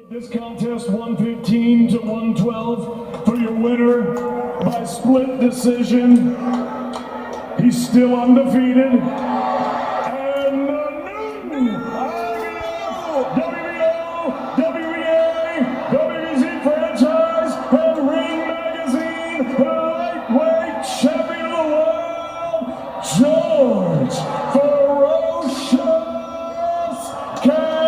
This contest 115 to 112 for your winner by split decision. He's still undefeated. And the new IBO, WBO, WBA, WBC franchise, and Ring Magazine lightweight champion of the world, George Ferocious Kambosos.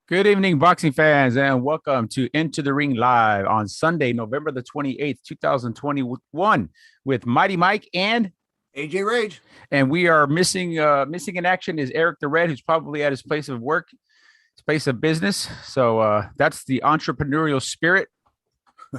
Good evening, boxing fans, and welcome to Into the Ring Live on Sunday, November the 28th, 2021, with Mighty Mike and AJ Rage. And we are missing in action is Eric the Red, who's probably at his place of work, his place of business. So that's the entrepreneurial spirit.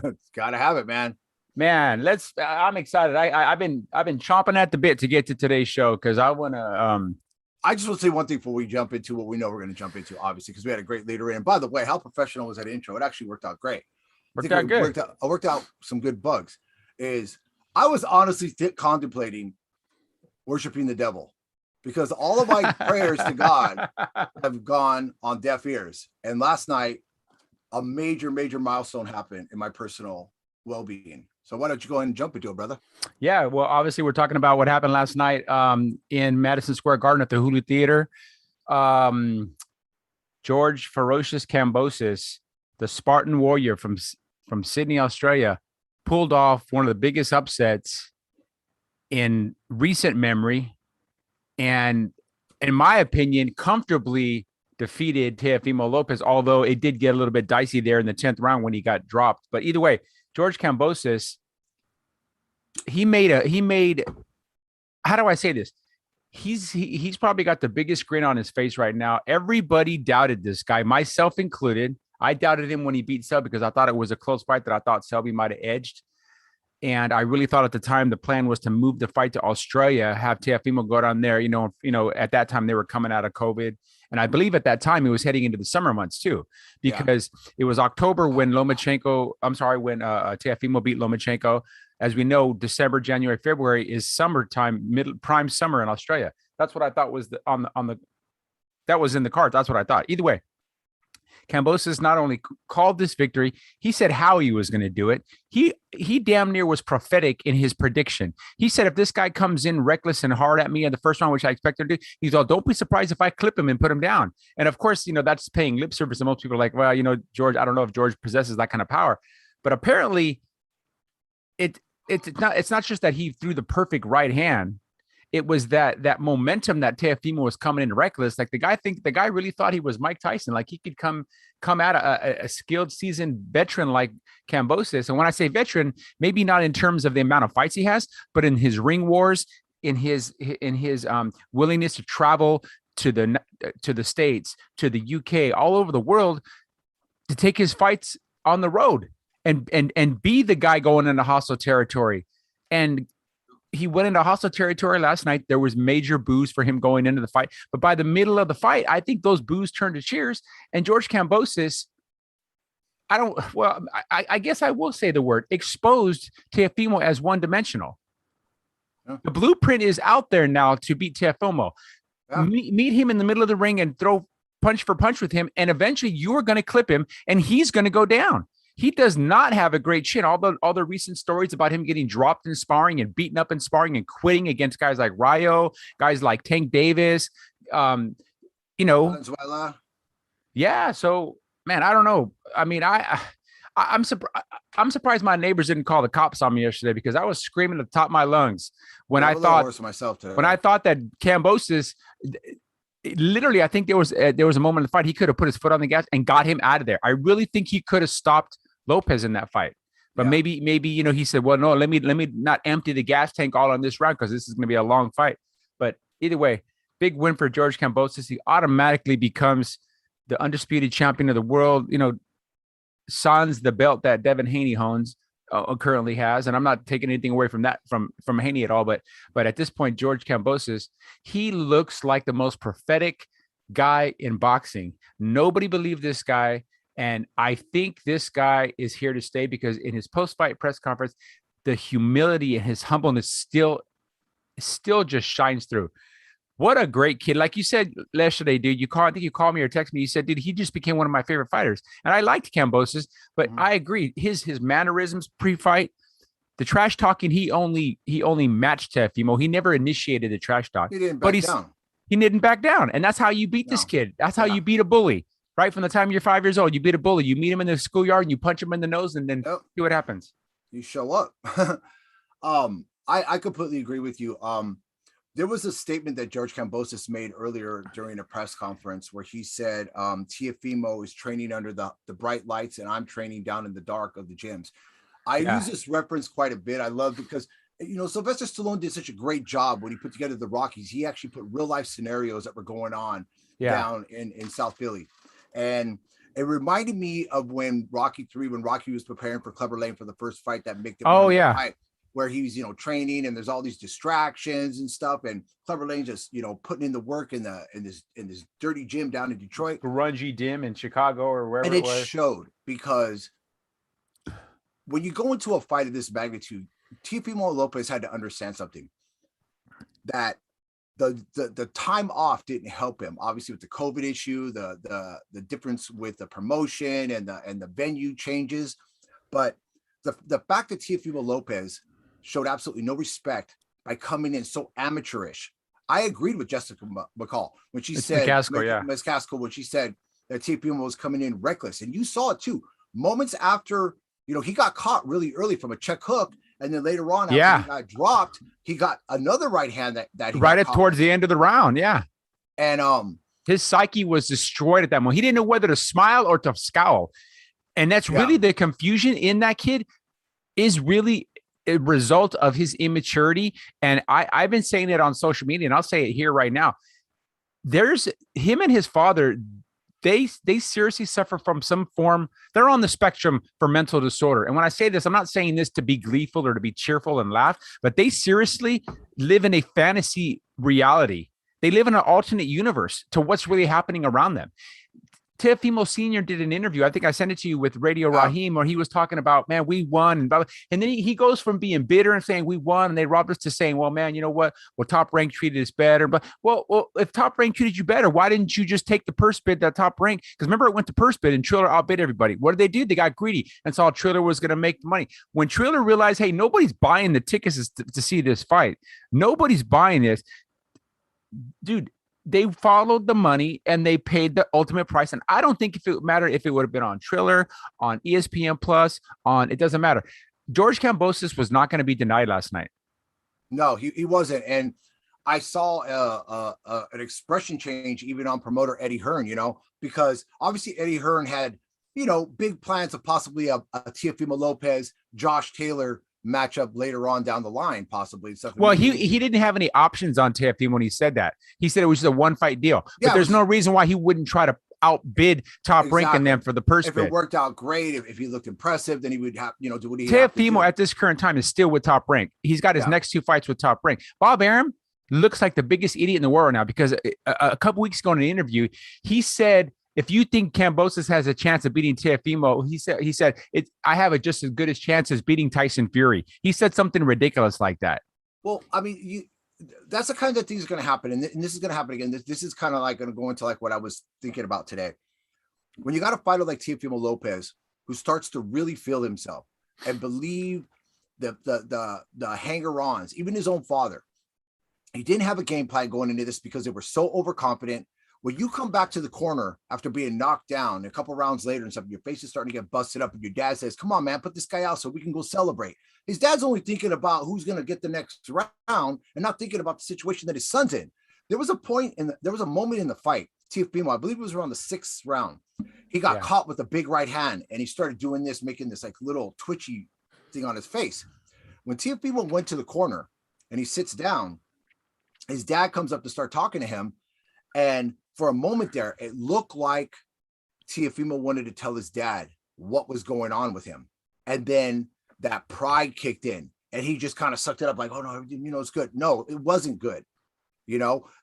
It's gotta have it, man. Man, I'm excited. I've been chomping at the bit to get to today's show because I want to I just want to say one thing before we jump into what we know we're going to jump into, obviously, because we had a great leader in. And by the way, how professional was that intro? It actually worked out great. I worked out some good bugs. I was honestly contemplating worshiping the devil because all of my prayers to God have gone on deaf ears. And last night, a major milestone happened in my personal well-being. So why don't you go ahead and jump into it, brother? Yeah, well, obviously we're talking about what happened last night in Madison Square Garden at the Hulu Theater. George Ferocious Kambosos, the Spartan warrior from Sydney, Australia, pulled off one of the biggest upsets in recent memory, and in my opinion, comfortably defeated Teofimo Lopez, although it did get a little bit dicey there in the 10th round when he got dropped. But either way, George Kambosos, he made, how do I say this? He's probably got the biggest grin on his face right now. Everybody doubted this guy, myself included. I doubted him when he beat Selby because I thought it was a close fight that I thought Selby might have edged. And I really thought at the time the plan was to move the fight to Australia, have Teofimo go down there. You know, at that time they were coming out of COVID. And I believe at that time he was heading into the summer months too, because it was October when Teofimo beat Lomachenko. As we know, December, January, February is summertime, prime summer in Australia. That's what I thought was that was in the cards. That's what I thought. Either way, Kambosos not only called this victory, he said how he was going to do it. He damn near was prophetic in his prediction. He said, if this guy comes in reckless and hard at me in the first round, which I expected to do, he's all, don't be surprised if I clip him and put him down. And of course, that's paying lip service. And most people are like, well, George, I don't know if George possesses that kind of power, but apparently it's not just that he threw the perfect right hand. It was that momentum that Teofimo was coming in reckless. Like the guy really thought he was Mike Tyson. Like he could come at a skilled, seasoned veteran like Kambosos. And when I say veteran, maybe not in terms of the amount of fights he has, but in his ring wars, in his willingness to travel to the States, to the UK, all over the world, to take his fights on the road and be the guy going into hostile territory. And he went into hostile territory last night. There was major boos for him going into the fight. But by the middle of the fight, I think those boos turned to cheers. And George Kambosos, I guess I will say the word, exposed Teofimo as one-dimensional. Yeah. The blueprint is out there now to beat Teofimo. Yeah. Meet him in the middle of the ring and throw punch for punch with him. And eventually you're going to clip him and he's going to go down. He does not have a great chin. All the recent stories about him getting dropped in sparring and beaten up in sparring and quitting against guys like Rayo, guys like Tank Davis, Venezuela. Yeah. So, man, I don't know. I mean, I'm surprised my neighbors didn't call the cops on me yesterday because I was screaming at the top of my lungs when I thought that Kambosos. Literally, I think there was a moment in the fight he could have put his foot on the gas and got him out of there. I really think he could have stopped Lopez in that fight. But maybe he said, well, no, let me not empty the gas tank all on this round because this is going to be a long fight. But either way, big win for George Kambosos. He automatically becomes the undisputed champion of the world. sans the belt that Devin Haney currently has, and I'm not taking anything away from that from Haney at all, but at this point, George Kambosos, he looks like the most prophetic guy in boxing. Nobody believed this guy, and I think this guy is here to stay, because in his post-fight press conference, the humility and his humbleness still just shines through. What a great kid. Like you said yesterday, dude, I think you called me or texted me. You said, dude, he just became one of my favorite fighters. And I liked Kambosos, but I agree. His mannerisms pre-fight, the trash talking, he only matched Teofimo. He never initiated the trash talk. He didn't back down. He didn't back down. And that's how you beat this kid. That's how you beat a bully. Right from the time you're 5 years old, you beat a bully. You meet him in the schoolyard and you punch him in the nose, and then see what happens. You show up. I completely agree with you. There was a statement that George Kambosos made earlier during a press conference where he said, Teofimo is training under the bright lights and I'm training down in the dark of the gyms. I use this reference quite a bit. I love, because, Sylvester Stallone did such a great job when he put together the Rockies. He actually put real life scenarios that were going on down in South Philly. And it reminded me of when Rocky was preparing for Clubber Lang for the first fight that Mick did. Where he's, training, and there's all these distractions and stuff, and Clubber Lang just, putting in the work in this dirty gym down in Detroit, grungy gym in Chicago or wherever. And it showed, because when you go into a fight of this magnitude, Teofimo Lopez had to understand something, that the time off didn't help him. Obviously, with the COVID issue, the difference with the promotion and the venue changes, but the fact that Teofimo Lopez showed absolutely no respect by coming in so amateurish. I agreed with Jessica McCall when she said, Ms. Casco, when she said that Teofimo was coming in reckless. And you saw it too. Moments after, he got caught really early from a check hook. And then later on, after he got dropped, he got another right hand that he right at towards the end of the round. Yeah. And his psyche was destroyed at that moment. He didn't know whether to smile or to scowl. And that's really the confusion in that kid is really a result of his immaturity. And I've been saying it on social media, and I'll say it here right now. There's him and his father. They seriously suffer from some form. They're on the spectrum for mental disorder. And when I say this, I'm not saying this to be gleeful or to be cheerful and laugh, but they seriously live in a fantasy reality. They live in an alternate universe to what's really happening around them. Teofimo Sr. did an interview. I think I sent it to you with Radio Raheem, where he was talking about, man, we won. And, blah, blah. And then he goes from being bitter and saying we won and they robbed us to saying, well, man, you know what? Well, Top Rank treated us better. But well, if Top Rank treated you better, why didn't you just take the purse bid that Top Rank? Because remember, it went to purse bid and Triller outbid everybody. What did they do? They got greedy and saw Triller was going to make the money. When Triller realized, hey, nobody's buying the tickets to see this fight. Nobody's buying this. Dude, they followed the money and they paid the ultimate price. And I don't think if it mattered if it would have been on Triller, on ESPN Plus, it doesn't matter. George Kambosos was not going to be denied last night. No, he wasn't. And I saw an expression change even on promoter Eddie Hearn, because obviously Eddie Hearn had, big plans of possibly a Teofimo Lopez, Josh Taylor matchup later on down the line, possibly. Well, he didn't have any options on Teofimo when he said that. He said it was just a one-fight deal. But there's no reason why he wouldn't try to outbid Top Rank and them for the purse bid. If it worked out great, if he looked impressive, then he would have, do what he Teofimo at this current time is still with Top Rank. He's got his next 2 fights with Top Rank. Bob Arum looks like the biggest idiot in the world now, because a couple weeks ago in an interview, he said, if you think Kambosos has a chance of beating Teofimo, he said I have just as good a chance as beating Tyson Fury. He said something ridiculous like that. Well, I mean, that's the kind of thing that's going to happen, and this is going to happen again. This is kind of like going to go into like what I was thinking about today. When you got a fighter like Teofimo Lopez, who starts to really feel himself and believe the hanger-ons, even his own father, he didn't have a game plan going into this because they were so overconfident. When you come back to the corner after being knocked down a couple rounds later and stuff, your face is starting to get busted up, and your dad says, come on, man, put this guy out so we can go celebrate. His dad's only thinking about who's going to get the next round and not thinking about the situation that his son's in. There was a moment in the fight, Teofimo, I believe it was around the 6th round. He got caught with a big right hand, and he started doing this, making this like little twitchy thing on his face. When Teofimo went to the corner and he sits down, his dad comes up to start talking to him. And for a moment there, it looked like Teofimo wanted to tell his dad what was going on with him. And then that pride kicked in and he just kind of sucked it up like, oh no, it's good. No, it wasn't good.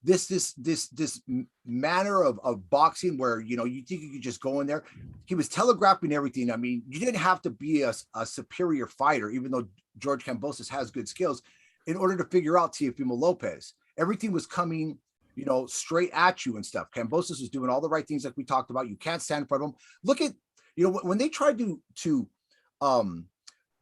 This manner of boxing where, you think you could just go in there. He was telegraphing everything. I mean, you didn't have to be a superior fighter, even though George Kambosos has good skills, in order to figure out Teofimo Lopez. Everything was coming, straight at you and stuff. Kambosos was doing all the right things like we talked about. You can't stand in front of him. Look at, when they tried to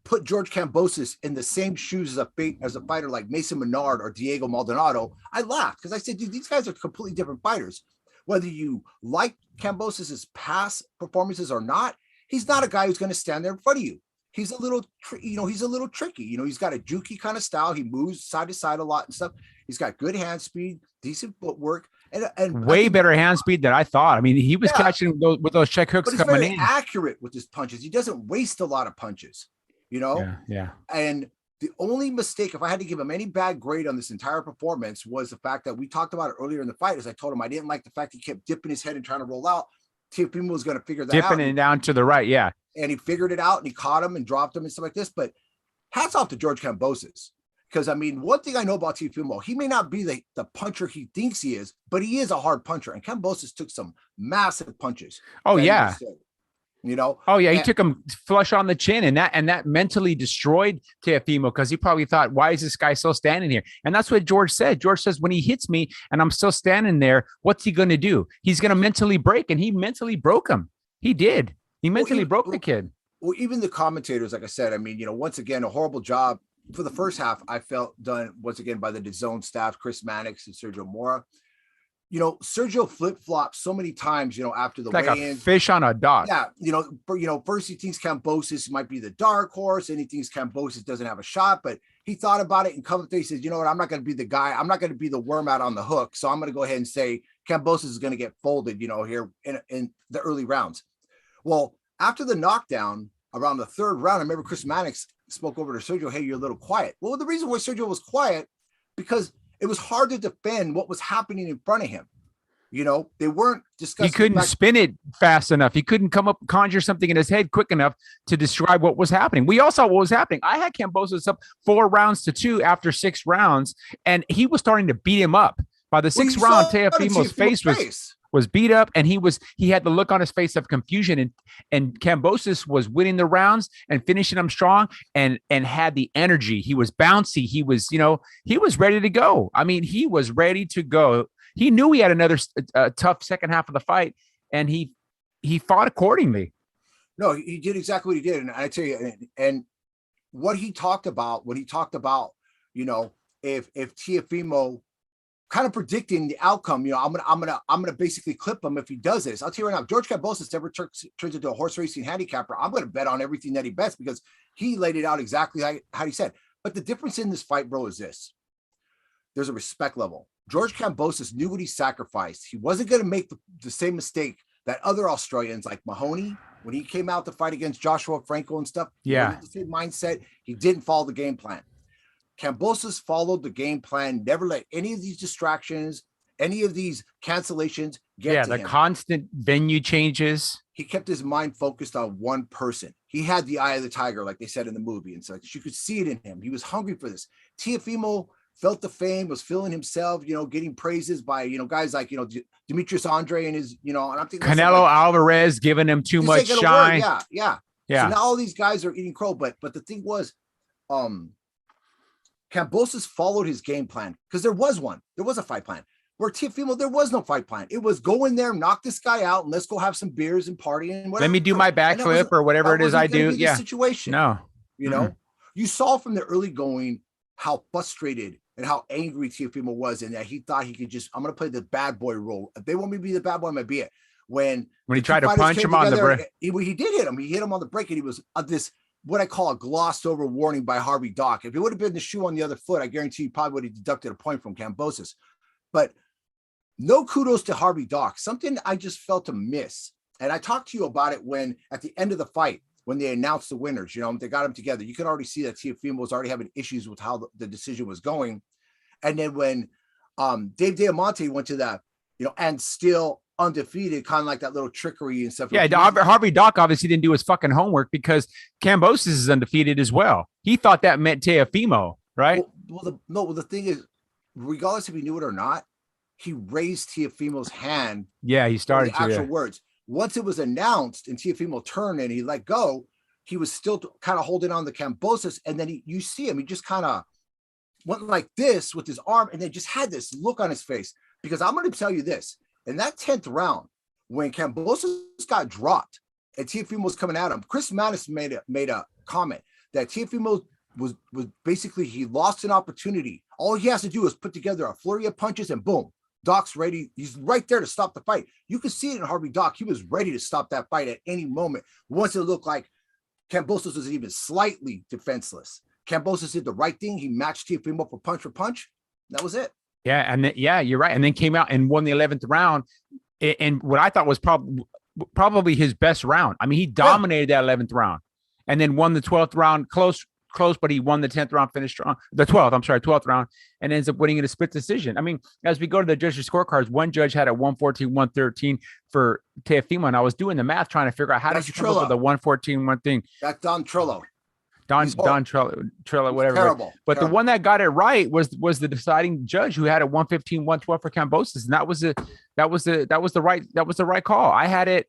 put George Kambosos in the same shoes as a fighter like Mason Menard or Diego Maldonado, I laughed because I said, dude, these guys are completely different fighters. Whether you like Kambosos' past performances or not, he's not a guy who's going to stand there in front of you. He's a little, he's a little tricky. He's got a jukey kind of style. He moves side to side a lot and stuff. He's got good hand speed, decent footwork, and way better hand speed than I thought. I mean, he was catching with those check hooks coming very in. Accurate with his punches. He doesn't waste a lot of punches. Yeah. And the only mistake, if I had to give him any bad grade on this entire performance, was the fact that we talked about it earlier in the fight. As I told him, I didn't like the fact he kept dipping his head and trying to roll out. Teofimo was going to figure that out. Dipping it down to the right, yeah. And he figured it out and he caught him and dropped him and stuff like this. But hats off to George Kambosos. Because, I mean, one thing I know about Teofimo, he may not be the puncher he thinks he is, but he is a hard puncher. And Kambosos took some massive punches. Oh, yeah. Oh yeah, he took him flush on the chin, and that mentally destroyed Teofimo because he probably thought, why is this guy still standing here? And that's what George said. George says, when he hits me and I'm still standing there, what's he going to do? He's going to mentally break, and he mentally broke him. He did. He mentally broke the kid. Well, even the commentators, like I said, I mean, once again, a horrible job for the first half. I felt done once again by the DAZN staff, Chris Mannix and Sergio Mora. Sergio flip-flopped so many times, after the weigh-in. Like a fish on a dock. Yeah. First he thinks Kambosos might be the dark horse, and he thinks Kambosos doesn't have a shot, but he thought about it and come up there. He says, you know what? I'm not going to be the guy. I'm not going to be the worm out on the hook. So I'm going to go ahead and say Kambosos is going to get folded, here in the early rounds. Well, after the knockdown around the third round, I remember Chris Mannix spoke over to Sergio, hey, you're a little quiet. Well, the reason why Sergio was quiet, because it was hard to defend what was happening in front of him. They weren't discussing. He couldn't spin it fast enough. He couldn't conjure something in his head quick enough to describe what was happening. We all saw what was happening. I had Kambosos up 4-2 after 6 rounds, and he was starting to beat him up. By the 6th round, Teofimo's face was beat up, and he had the look on his face of confusion, and Kambosos was winning the rounds and finishing them strong and had the energy. He was bouncy. He was, he was ready to go. I mean, he was ready to go. He knew he had another tough second half of the fight, and he fought accordingly. No, he did exactly what he did. And I tell you, and what he talked about, if Teofimo kind of predicting the outcome, I'm gonna basically clip him if he does this. I'll tell you right now, George Kambosos never turns into a horse racing handicapper. I'm going to bet on everything that he bets because he laid it out exactly how he said. But the difference in this fight, bro, is this: there's a respect level. George Kambosos knew what he sacrificed. He wasn't going to make the same mistake that other Australians like Mahoney, when he came out to fight against Joshua Franco and stuff. Yeah, the same mindset. He didn't follow the game plan. Kambosos followed the game plan, never let any of these distractions, any of these cancellations get to him. Constant venue changes. He kept his mind focused on one person. He had the eye of the tiger, like they said in the movie. And so you could see it in him. He was hungry for this. Teofimo felt the fame, was feeling himself, getting praises by, guys like, Demetrius Andre and his, and I'm thinking Canelo Alvarez giving him too much shine. Yeah. So now all these guys are eating crow. But the thing was, Kambosos followed his game plan because there was one. There was a fight plan. Where Teofimo, there was no fight plan. It was go in there, knock this guy out, and let's go have some beers and party and whatever. Let me do my backflip or whatever it is I do. Yeah. Situation. No. You saw from the early going how frustrated and how angry Teofimo was, and that he thought he could just, I'm going to play the bad boy role. If they want me to be the bad boy, I'm going to be it. When he tried to punch him on the break. He did hit him. He hit him on the break, and he was this, what I call a glossed over warning by Harvey Dock. If it would have been the shoe on the other foot, I guarantee you probably would have deducted a point from Kambosos. But no kudos to Harvey Dock. Something I just felt a miss. And I talked to you about it when at the end of the fight, when they announced the winners, they got them together. You could already see that Teofimo was already having issues with how the decision was going. And then when Dave Diamante went to that, and still undefeated, kind of like that little trickery and stuff. Yeah, Harvey Doc obviously didn't do his fucking homework because Kambosos is undefeated as well. He thought that meant Teofimo, right? Well, the thing is, regardless if he knew it or not, he raised Teofimo's hand. Yeah, he started the actual words. Once it was announced and Teofimo turned and he let go, he was still kind of holding on to Kambosos, and then you see him, he just kind of went like this with his arm, and then just had this look on his face. Because I'm going to tell you this, in that 10th round, when Kambosos got dropped and Teofimo was coming at him, Chris Mattis made a comment that Teofimo was basically, he lost an opportunity. All he has to do is put together a flurry of punches and boom, Doc's ready. He's right there to stop the fight. You can see it in Harvey Doc. He was ready to stop that fight at any moment. Once it looked like Kambosos was even slightly defenseless, Kambosos did the right thing. He matched Teofimo for punch. That was it. Yeah, and then, you're right. And then came out and won the 11th round, and what I thought was probably his best round. I mean, he dominated that 11th round, and then won the 12th round close, but he won the 10th round, finished strong. The 12th round, and ends up winning in a split decision. I mean, as we go to the judges' scorecards, one judge had a 114, 113 for Teofimo, and I was doing the math trying to figure out how did you come up with the 114, one thing. That's Don Trillo. Don Trillo, whatever. Terrible. But the one that got it right was the deciding judge who had a 115, 112 for Kambosos, and that was the right call. I had it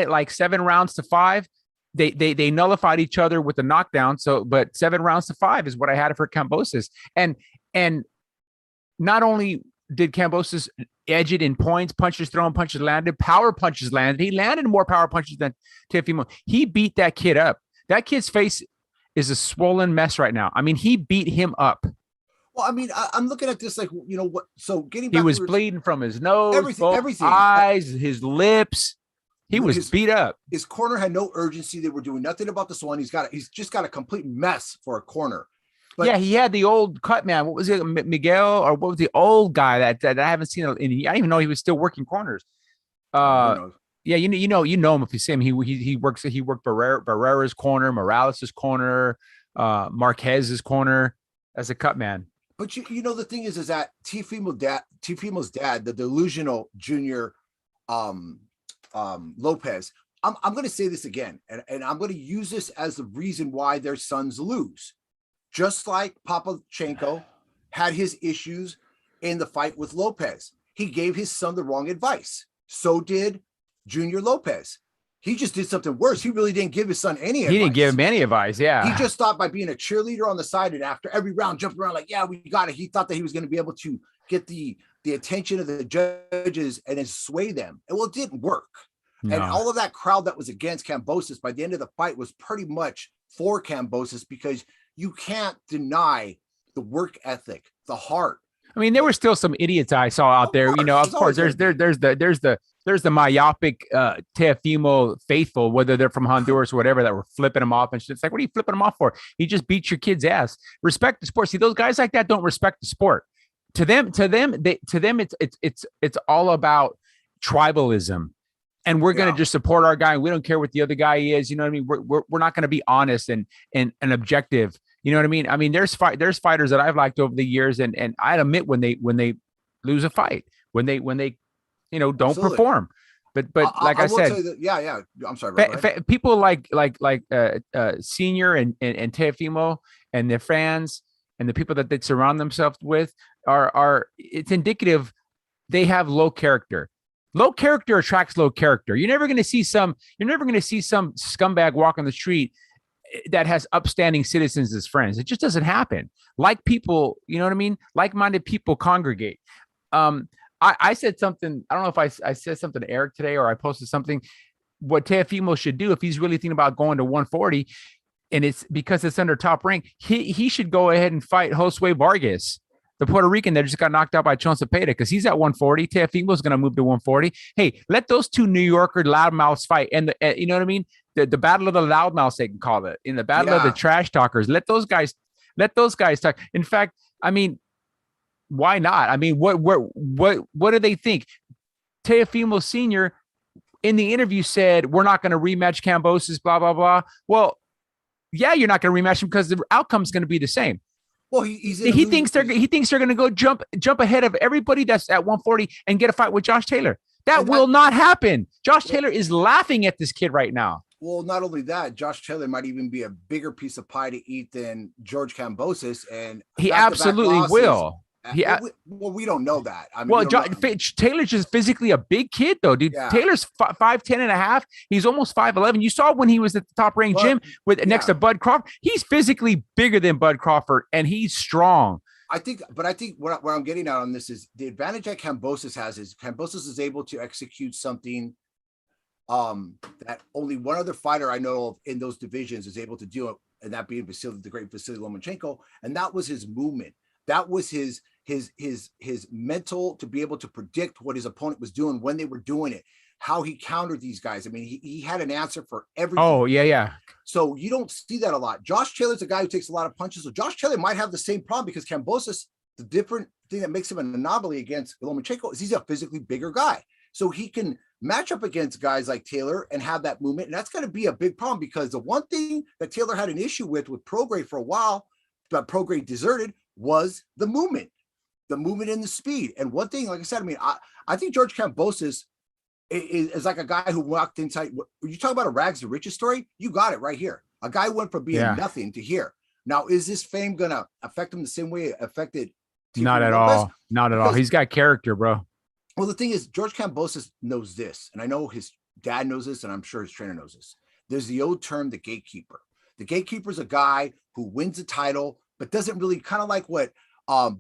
like 7 rounds to 5. They nullified each other with the knockdown. But 7 rounds to 5 is what I had for Kambosos. And not only did Kambosos edge it in points, punches thrown, punches landed, power punches landed. He landed more power punches than Teofimo. He beat that kid up. That kid's face is a swollen mess right now. I mean, he beat him up. Well, I mean, I'm looking at this like, you know what? So getting back, he was bleeding from his nose, everything, eyes, his lips. He was beat up. His corner had no urgency. They were doing nothing about this one. He's just got a complete mess for a corner. But yeah, he had the old cut man. What was it, Miguel, or what was the old guy that I haven't seen? I didn't even know he was still working corners. Yeah, you know him if you see him. He worked Barrera's corner, Morales' corner, Marquez's corner as a cut man. But you know the thing is that Teofimo's dad, the delusional junior Lopez. I'm going to say this again, and I'm going to use this as the reason why their sons lose. Just like Papachenko had his issues in the fight with Lopez, he gave his son the wrong advice. So did Junior Lopez. He just did something worse. He really didn't give his son any advice. He didn't give him any advice. Yeah. He just thought by being a cheerleader on the side and after every round jumping around like, yeah, we got it. He thought that he was going to be able to get the attention of the judges and then sway them. And well, it didn't work. No. And all of that crowd that was against Kambosos by the end of the fight was pretty much for Kambosos, because you can't deny the work ethic, the heart. I mean, there were still some idiots I saw out there. You know, of course, there's the myopic Teofimo faithful, whether they're from Honduras or whatever, that were flipping him off and shit. It's like, what are you flipping him off for? He just beat your kid's ass. Respect the sport. See, those guys like that don't respect the sport. To them, it's all about tribalism. And we're going to just support our guy. We don't care what the other guy is. You know what I mean? We're not going to be honest and objective. You know what I mean? I mean, there's fighters that I've liked over the years, and I admit when they lose a fight, when they don't Absolutely. Perform. But like I said, yeah. I'm sorry. People like Senior and Teofimo and their fans and the people that they surround themselves with are it's indicative they have low character. Low character attracts low character. You're never going to see some scumbag walk on the street that has upstanding citizens as friends. It just doesn't happen. Like people, you know what I mean? Like-minded people congregate. I said something. I don't know if I said something to Eric today or I posted something. What Teofimo should do if he's really thinking about going to 140, and it's because it's under top rank, he should go ahead and fight Josue Vargas, the Puerto Rican that just got knocked out by Chon Cepeda, because he's at 140. Teofimo's going to move to 140. Hey, let those two New Yorker loudmouths fight. And you know what I mean? The battle of the loudmouths, they can call it. In the battle of the trash talkers. Let those guys talk. In fact, I mean, why not? I mean, what do they think? Teofimo Sr. in the interview said, we're not going to rematch Kambosos, blah, blah, blah. Well, yeah, you're not going to rematch him because the outcome's going to be the same. Well, he thinks they're going to go jump ahead of everybody that's at 140 and get a fight with Josh Taylor. That will not happen. Josh Taylor is laughing at this kid right now. Well, not only that, Josh Taylor might even be a bigger piece of pie to eat than George Kambosos, and he absolutely will. Well, we don't know that. I mean, well, Taylor's just physically a big kid, though, dude. Yeah. Taylor's 5'10" and a half. He's almost 5'11". You saw when he was at the top ranked gym next to Bud Crawford. He's physically bigger than Bud Crawford, and he's strong. I think what I'm getting at on this is the advantage that Kambosos has is Kambosos is able to execute something that only one other fighter I know of in those divisions is able to do it, and that being the great Vasily Lomachenko, and that was his movement. That was his mental to be able to predict what his opponent was doing when they were doing it, how he countered these guys. I mean, he had an answer for everything. Oh, yeah. So you don't see that a lot. Josh Taylor's a guy who takes a lot of punches. So Josh Taylor might have the same problem because Kambosos, the different thing that makes him an anomaly against Lomachenko is he's a physically bigger guy. So he can match up against guys like Taylor and have that movement. And that's going to be a big problem because the one thing that Taylor had an issue with Prograis for a while, but Prograis deserted, was the movement and the speed. And one thing, like I said, I mean, I think George Kambosos is like a guy who walked inside. You talk about a rags to riches story, you got it right here. A guy went from being nothing to here. Now, is this fame going to affect him the same way it affected Teofimo Not at Lopez? all. Not at all. He's got character, bro. Well, the thing is, George Kambosos knows this, and I know his dad knows this, and I'm sure his trainer knows this. There's the old term, the gatekeeper. The gatekeeper is a guy who wins a title, but doesn't really, kind of like what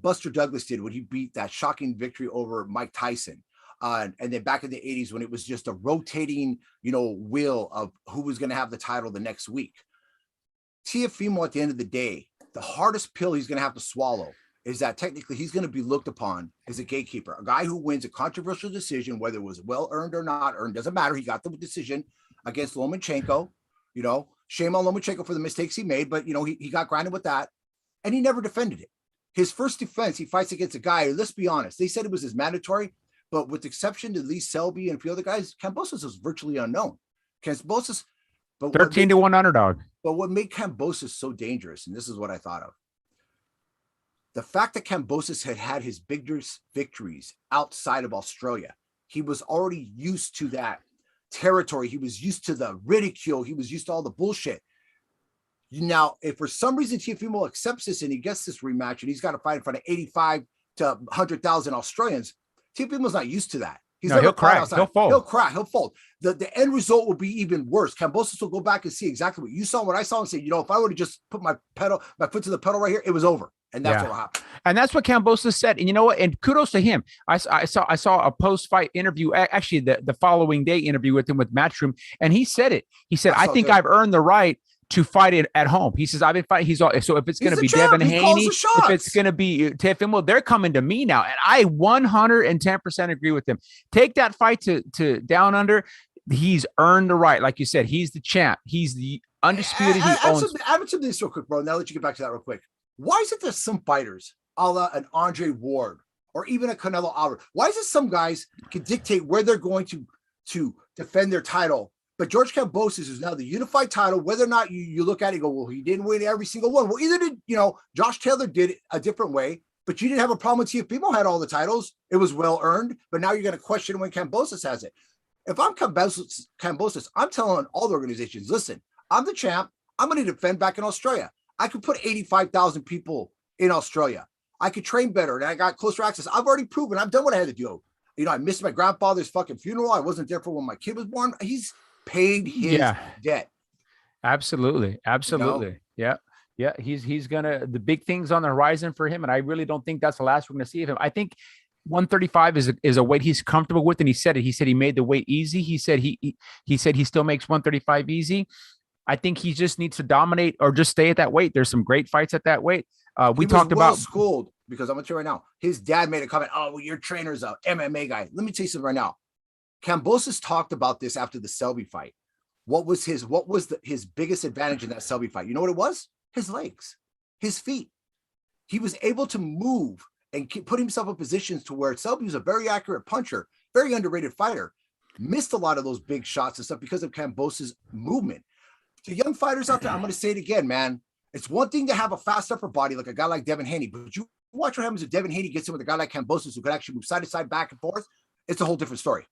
Buster Douglas did when he beat that shocking victory over Mike Tyson. And then back in the 80s when it was just a rotating, wheel of who was going to have the title the next week. Teofimo, at the end of the day, the hardest pill he's going to have to swallow is that technically he's going to be looked upon as a gatekeeper, a guy who wins a controversial decision, whether it was well earned or not earned, doesn't matter. He got the decision against Lomachenko. Shame on Lomachenko for the mistakes he made, but he got grinded with that, and he never defended it. His first defense, he fights against a guy who, let's be honest, they said it was his mandatory, but with the exception to Lee Selby and a few other guys, Kambosos was virtually unknown. Kambosos, but 13-1 underdog. But what made Kambosos so dangerous, and this is what I thought of, the fact that Kambosos had his biggest victories outside of Australia. He was already used to that territory. He was used to the ridicule. He was used to all the bullshit. Now, if for some reason Teofimo accepts this and he gets this rematch and he's got to fight in front of 85 to 100,000 Australians, Teofimo's not used to that. He'll crack. He'll fold. He'll crack. He'll fold. The end result will be even worse. Kambosos will go back and see exactly what you saw, what I saw, and say, if I would have just put my foot to the pedal right here, it was over. And that's what happened. And that's what Kambosos said. And you know what? And kudos to him. I saw a post-fight interview, actually the following day interview with him with Matchroom, and he said it. He said, I think I've earned the right to fight it at home. He says, I've been fighting. So if it's going to be Devin Haney, if it's going to be Teofimo, they're coming to me now. And I 110% agree with him. Take that fight to Down Under. He's earned the right. Like you said, he's the champ. He's the undisputed. He owns. Add some of this real quick, bro. Now I'll let you get back to that real quick. Why is it that some fighters, a la an Andre Ward or even a Canelo Alvarez, why is it some guys can dictate where they're going to defend their title? But George Kambosos is now the unified title. Whether or not you look at it and go, well, he didn't win every single one. Well, either did, Josh Taylor did it a different way, but you didn't have a problem with Teofimo had all the titles. It was well earned, but now you're going to question when Kambosos has it. If I'm Kambosos, I'm telling all the organizations, listen, I'm the champ. I'm going to defend back in Australia. I could put 85,000 people in Australia. I could train better, and I got closer access. I've already proven I've done what I had to do. I missed my grandfather's fucking funeral. I wasn't there for when my kid was born. He's paid his debt. Absolutely. Yeah. He's gonna, the big things on the horizon for him. And I really don't think that's the last we're going to see of him. I think 135 is a weight he's comfortable with. And he said it. He said he made the weight easy. He said he still makes 135 easy. I think he just needs to dominate or just stay at that weight. There's some great fights at that weight. We talked about schooled, because I'm gonna tell you right now, his dad made a comment. Oh, well, your trainer's a MMA guy. Let me tell you something right now. Kambosos talked about this after the Selby fight. What was his biggest advantage in that Selby fight? You know what it was? His legs, his feet. He was able to move and put himself in positions to where Selby was a very accurate puncher, very underrated fighter. Missed a lot of those big shots and stuff because of Kambosos' movement. To young fighters out there, I'm going to say it again, man. It's one thing to have a fast upper body like a guy like Devin Haney, but you watch what happens if Devin Haney gets in with a guy like Kambosos who could actually move side to side, back and forth. It's a whole different story.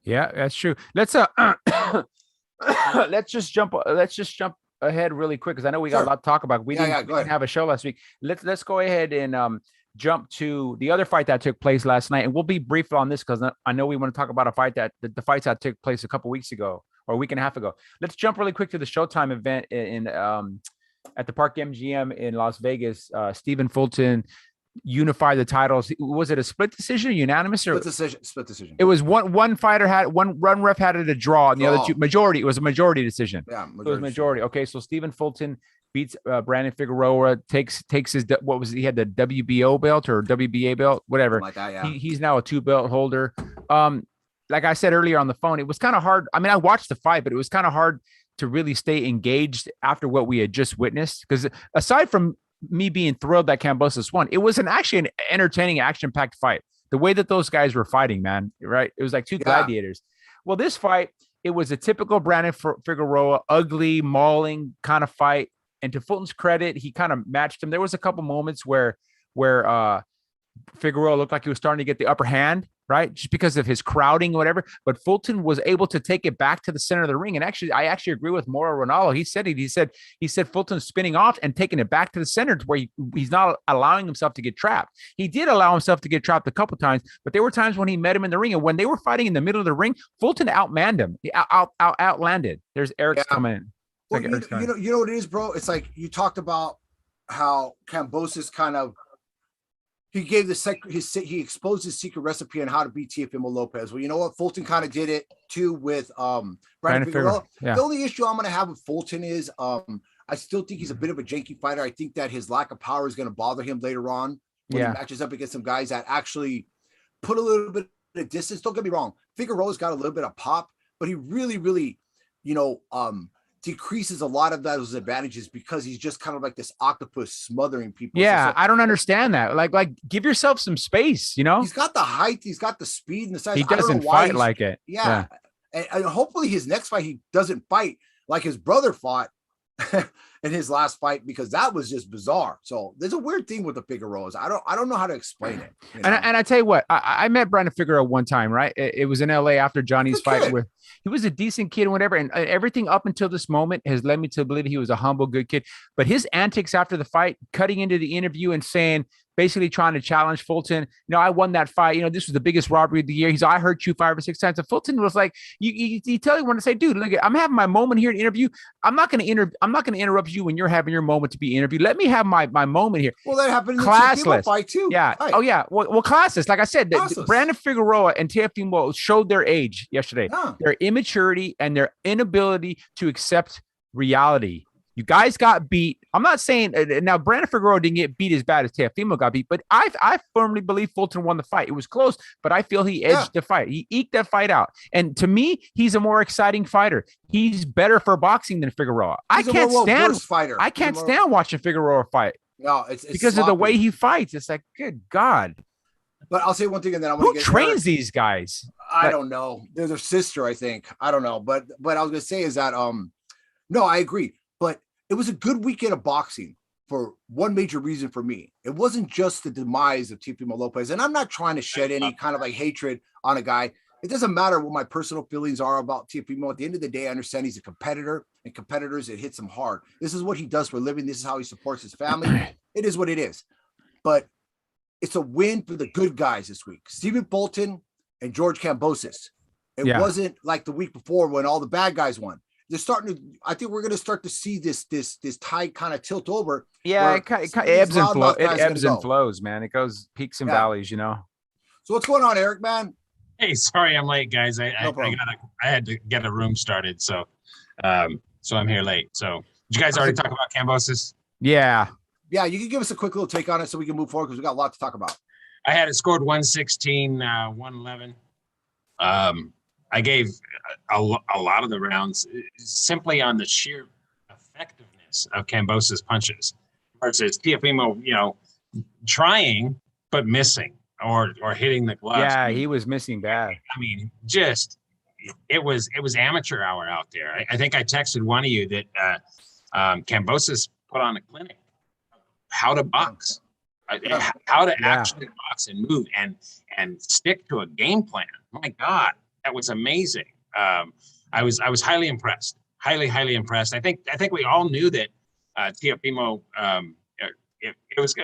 Yeah, that's true. Let's let's just jump ahead really quick because I know we got a lot to talk about. We didn't have a show last week. Let's go ahead and jump to the other fight that took place last night, and we'll be brief on this because I know we want to talk about a fight that the fights that took place a couple weeks ago or a week and a half ago. Let's jump really quick to the Showtime event in at the Park MGM in Las Vegas. Stephen Fulton unified the titles. Was it a split decision, unanimous, or split decision? It was one fighter had one ref had it a draw, and the other two majority. It was a majority decision. Yeah, it was majority. Okay, so Stephen Fulton beats Brandon Figueroa, takes his what was he had the WBO belt or WBA belt, whatever. Like that, yeah. He's now a 2-belt holder. Like I said earlier on the phone, it was kind of hard. I mean, I watched the fight, but it was kind of hard to really stay engaged after what we had just witnessed. Because aside from me being thrilled that Kambosos won, it was actually an entertaining, action-packed fight. The way that those guys were fighting, man, right? It was like two gladiators. Well, this fight, it was a typical Brandon Figueroa, ugly, mauling kind of fight. And to Fulton's credit, he kind of matched him. There was a couple moments where Figueroa looked like he was starting to get the upper hand, right? Just because of his crowding or whatever. But Fulton was able to take it back to the center of the ring. And actually, I actually agree with Mauro Ronaldo. He said Fulton's spinning off and taking it back to the center to where he's not allowing himself to get trapped. He did allow himself to get trapped a couple times, but there were times when he met him in the ring. And when they were fighting in the middle of the ring, Fulton outmanned him. He outlanded. There's Eric's coming in. Well, you know what it is, bro? It's like you talked about how Kambosos kind of he gave he exposed his secret recipe on how to beat Teofimo Lopez. Well, you know what? Fulton kind of did it too with Brandon Figueroa. Yeah. The only issue I'm going to have with Fulton is I still think he's a bit of a janky fighter. I think that his lack of power is going to bother him later on when he matches up against some guys that actually put a little bit of distance. Don't get me wrong. Figueroa's got a little bit of pop, but he really, really, decreases a lot of those advantages because he's just kind of like this octopus smothering people. Yeah, I don't understand that. Like give yourself some space, He's got the height, he's got the speed and the size. He doesn't fight like it. Yeah. And hopefully his next fight, he doesn't fight like his brother fought in his last fight, because that was just bizarre. So there's a weird thing with the Figueroas. I don't know how to explain it. And I tell you what, I met Brandon Figueroa one time, right? It was in LA after Johnny's fight with, he was a decent kid and whatever. And everything up until this moment has led me to believe he was a humble, good kid. But his antics after the fight, cutting into the interview and saying, basically trying to challenge Fulton. I won that fight. This was the biggest robbery of the year. I hurt you 5 or 6 times. And Fulton was like, you tell want to say, dude, look, I'm having my moment here in interview. I'm not going to interrupt you when you're having your moment to be interviewed. Let me have my moment here. Well, that happened in the fight too. Yeah. Right. Oh yeah. Well, classless. Like I said, Brandon Figueroa and Teofimo showed their age yesterday, their immaturity and their inability to accept reality. You guys got beat. I'm not saying now Brandon Figueroa didn't get beat as bad as Teofimo got beat, but I firmly believe Fulton won the fight. It was close, but I feel he edged the fight. He eked that fight out. And to me, he's a more exciting fighter. He's better for boxing than Figueroa. I can't stand watching Figueroa fight. No, it's because sloppy. Of the way he fights. It's like, good God. But I'll say one thing, and then I'm going to get trains these guys. I don't know. They're their sister, I think. I don't know, but I was going to say is that no, I agree. But it was a good weekend of boxing for one major reason for me. It wasn't just the demise of Teofimo Lopez. And I'm not trying to shed any kind of like hatred on a guy. It doesn't matter what my personal feelings are about Teofimo. At the end of the day, I understand he's a competitor, and competitors, it hits him hard. This is what he does for a living. This is how he supports his family. It is what it is. But it's a win for the good guys this week. Stephen Fulton and George Kambosos. It wasn't like the week before when all the bad guys won. They're starting to. I think we're going to start to see this tide kind of tilt over. Yeah, it ebbs and flows. It ebbs and flows, man. It goes peaks and valleys, So what's going on, Eric, man? Hey, sorry I'm late, guys. I had to get a room started, so I'm here late. So did you guys already talk about Kambosos? Yeah, you can give us a quick little take on it so we can move forward because we got a lot to talk about. I had it scored 116, 111. I gave a lot of the rounds simply on the sheer effectiveness of Kambosos' punches versus Teofimo, trying but missing or hitting the gloves. Yeah, he was missing bad. I mean, just it was amateur hour out there. I think I texted one of you that Kambosos put on a clinic of how to box, how to actually box and move and stick to a game plan. My God. was amazing. I was highly impressed, highly impressed. I think we all knew that Teofimo,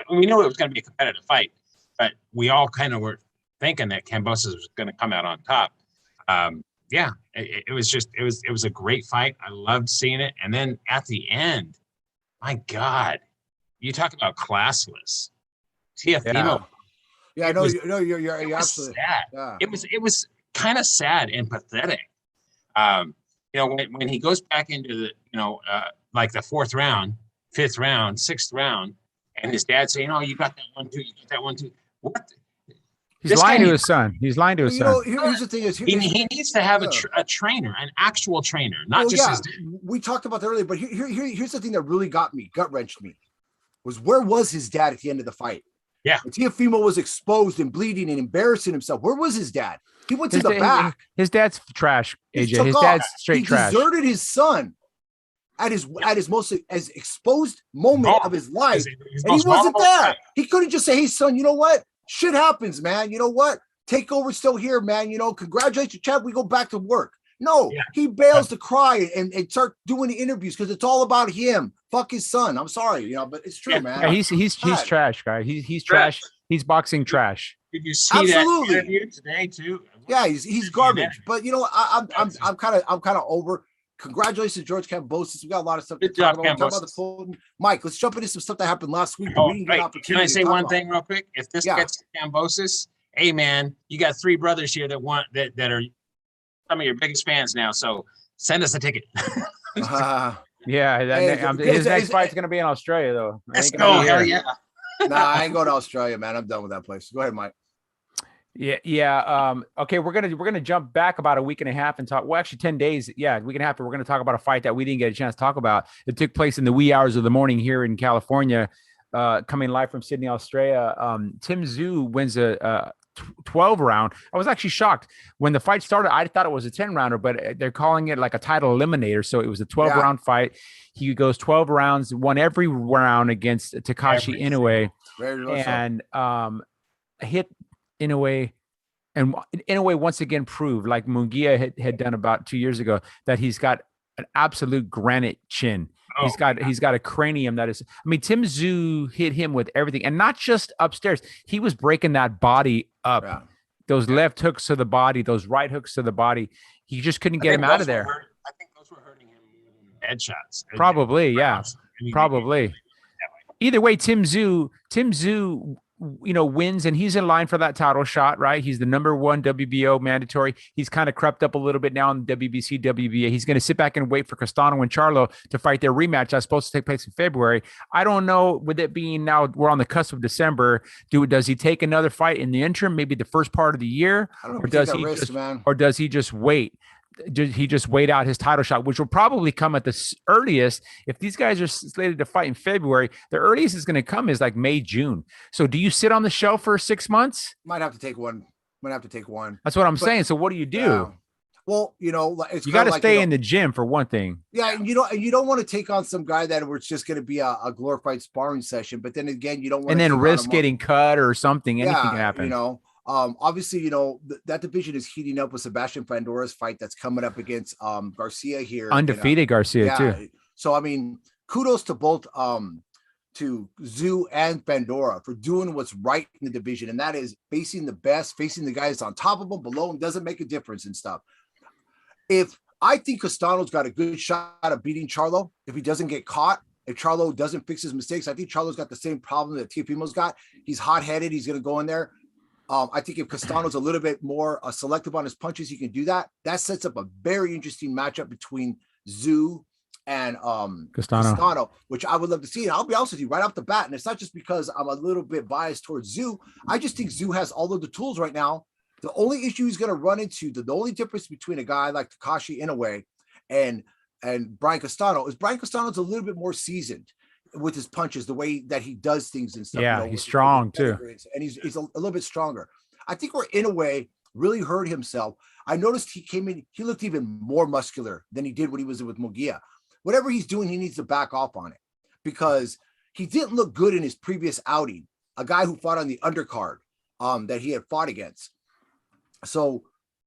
we knew it was going to be a competitive fight, but we all kind of were thinking that Kambosos was going to come out on top. Yeah, it was a great fight. I loved seeing it. And then at the end, my God, you talk about classless. Teofimo. Yeah, I know. You're absolutely sad. Yeah. It was kind of sad and pathetic. When he goes back into the, like the 4th round, 5th round, 6th round, and his dad saying, "Oh, you got that one too. You got that one too." What? He's lying to his son. He's lying to his son. Here's the thing: he needs to have a trainer, an actual trainer, not just his dad. We talked about that earlier, but here's the thing that really got me, gut wrenched me, was where was his dad at the end of the fight? Yeah, when Teofimo was exposed and bleeding and embarrassing himself. Where was his dad? He went to the back. His dad's trash, AJ. His dad's straight trash. He deserted his son at his most exposed moment of his life, and he wasn't there. He couldn't just say, "Hey, son, you know what? Shit happens, man. You know what? Takeover's still here, man. Congratulations, Chad. We go back to work." No, he bails to cry and start doing the interviews because it's all about him. Fuck his son. I'm sorry, but it's true, man. Yeah, he's trash, guy. He's trash. He's boxing trash. Did you see that interview today too? Yeah, he's garbage. But I'm kind of over. Congratulations, George Kambosos. We got a lot of stuff to talk about. Talk about the Fulton. Mike, let's jump into some stuff that happened last week. Can I say one thing real quick? If this gets to Kambosos, hey man, you got 3 brothers here that are some of your biggest fans now. So send us a ticket. His next fight's gonna be in Australia though. Let's go. Hell yeah. Nah, I ain't going to Australia, man. I'm done with that place. Go ahead, Mike. Yeah. Okay, we're gonna jump back about a week and a half and talk. Well, actually, 10 days. Yeah, week and a half. We're gonna talk about a fight that we didn't get a chance to talk about. It took place in the wee hours of the morning here in California. Coming live from Sydney, Australia. Tim Tszyu wins a 12 round. I was actually shocked when the fight started. I thought it was a 10 rounder, but they're calling it like a title eliminator. So it was a 12 round fight. He goes 12 rounds, won every round against Takashi Inoue, and hit Inoue. And Inoue once again proved, like Munguia had done about 2 years ago, that he's got an absolute granite chin. He's got a cranium that is. I mean, Tim Tszyu hit him with everything, and not just upstairs. He was breaking that body up. Yeah. Those left hooks to the body, those right hooks to the body. He just couldn't get him out of there. I think those were hurting him headshots. Probably, yeah. Probably. Either way, Tim Tszyu, wins, and he's in line for that title shot, right? He's the #1 WBO mandatory. He's kind of crept up a little bit now in the WBC, WBA. He's going to sit back and wait for Castano and Charlo to fight their rematch. That's supposed to take place in February. I don't know, with it being now we're on the cusp of December, does he take another fight in the interim, maybe the first part of the year? Or does he just wait? He just wait out his title shot, which will probably come at the earliest. If these guys are slated to fight in February, the earliest is going to come is like May, June. So do you sit on the shelf for 6 months? Might have to take one. That's what I'm saying. So what do you do? Well, you got to stay in the gym for one thing. Yeah, and you don't want to take on some guy that it's just going to be a glorified sparring session. But then again, you don't want to risk getting cut or something. Anything can happen. Obviously, that division is heating up with Sebastian Fandora's fight that's coming up against Garcia here. Undefeated Garcia too. So I mean, kudos to both to Tszyu and Pandora for doing what's right in the division, and that is facing the best, facing the guys on top of them, below them, doesn't make a difference and stuff. If I think Castano's got a good shot of beating Charlo, if he doesn't get caught, if Charlo doesn't fix his mistakes, I think Charlo's got the same problem that Teofimo's got. He's hot-headed. He's going to go in there. I think if Castano's a little bit more selective on his punches, he can do that. That sets up a very interesting matchup between Tszyu and Castano, which I would love to see. And I'll be honest with you, right off the bat, and it's not just because I'm a little bit biased towards Tszyu. I just think Tszyu has all of the tools right now. The only issue he's going to run into, the only difference between a guy like Takashi Inoue and Brian Castano is Brian Castano's a little bit more seasoned with his punches, the way that he does things and stuff. Yeah, he's strong too. And he's a little bit stronger. I think where Inoue really hurt himself, I noticed he came in, he looked even more muscular than he did when he was with Munguia. Whatever he's doing, he needs to back off on it because he didn't look good in his previous outing, a guy who fought on the undercard that he had fought against. So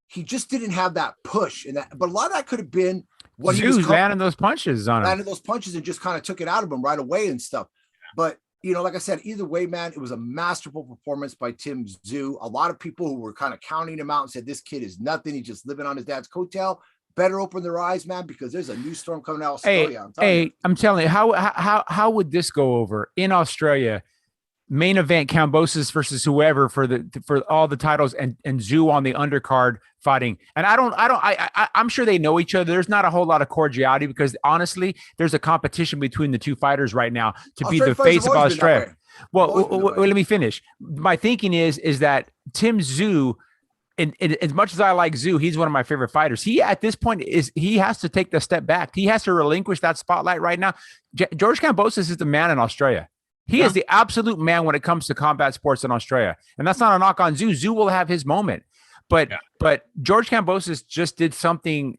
he just didn't have that push, and that. But a lot of that could have been what he was landing those punches on him, landing those punches, and just kind of took it out of him right away and stuff. But like I said, either way, man, it was a masterful performance by Tim Tszyu. A lot of people who were kind of counting him out and said this kid is nothing. He's just living on his dad's coattail. Better open their eyes, man, because there's a new storm coming out of Australia. I'm telling you, how would this go over in Australia? Main event, Kambosos versus whoever for all the titles, and Tszyu on the undercard fighting. And I'm sure they know each other. There's not a whole lot of cordiality because honestly, there's a competition between the two fighters right now to be the face of Australia. Well, let me finish. My thinking is that Tim Tszyu, and as much as I like Tszyu, he's one of my favorite fighters. He at this point he has to take the step back. He has to relinquish that spotlight right now. George Kambosos is the man in Australia. He is the absolute man when it comes to combat sports in Australia. And that's not a knock on Tszyu. Tszyu will have his moment. But George Kambosos just did something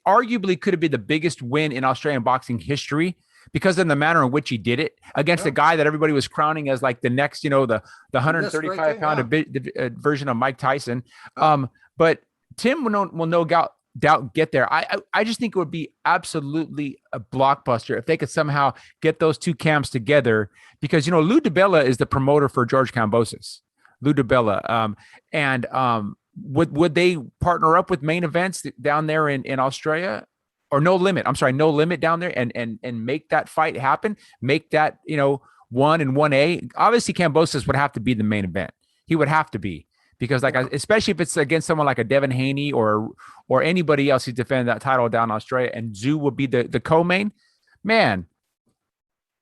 arguably could have been the biggest win in Australian boxing history because of the manner in which he did it against a guy that everybody was crowning as like the next, the 135-pound version of Mike Tyson. But Tim will no doubt get there. I just think it would be absolutely a blockbuster if they could somehow get those two camps together because Lou DiBella is the promoter for George Kambosos. Lou DiBella. Would they partner up with Main Events down there in Australia or No Limit? I'm sorry, No Limit down there and make that fight happen, make that 1 and 1A. Obviously Kambosos would have to be the main event. He would have to be. Because especially if it's against someone like a Devin Haney or anybody else who's defending that title down in Australia, and Tszyu would be the co-main, man,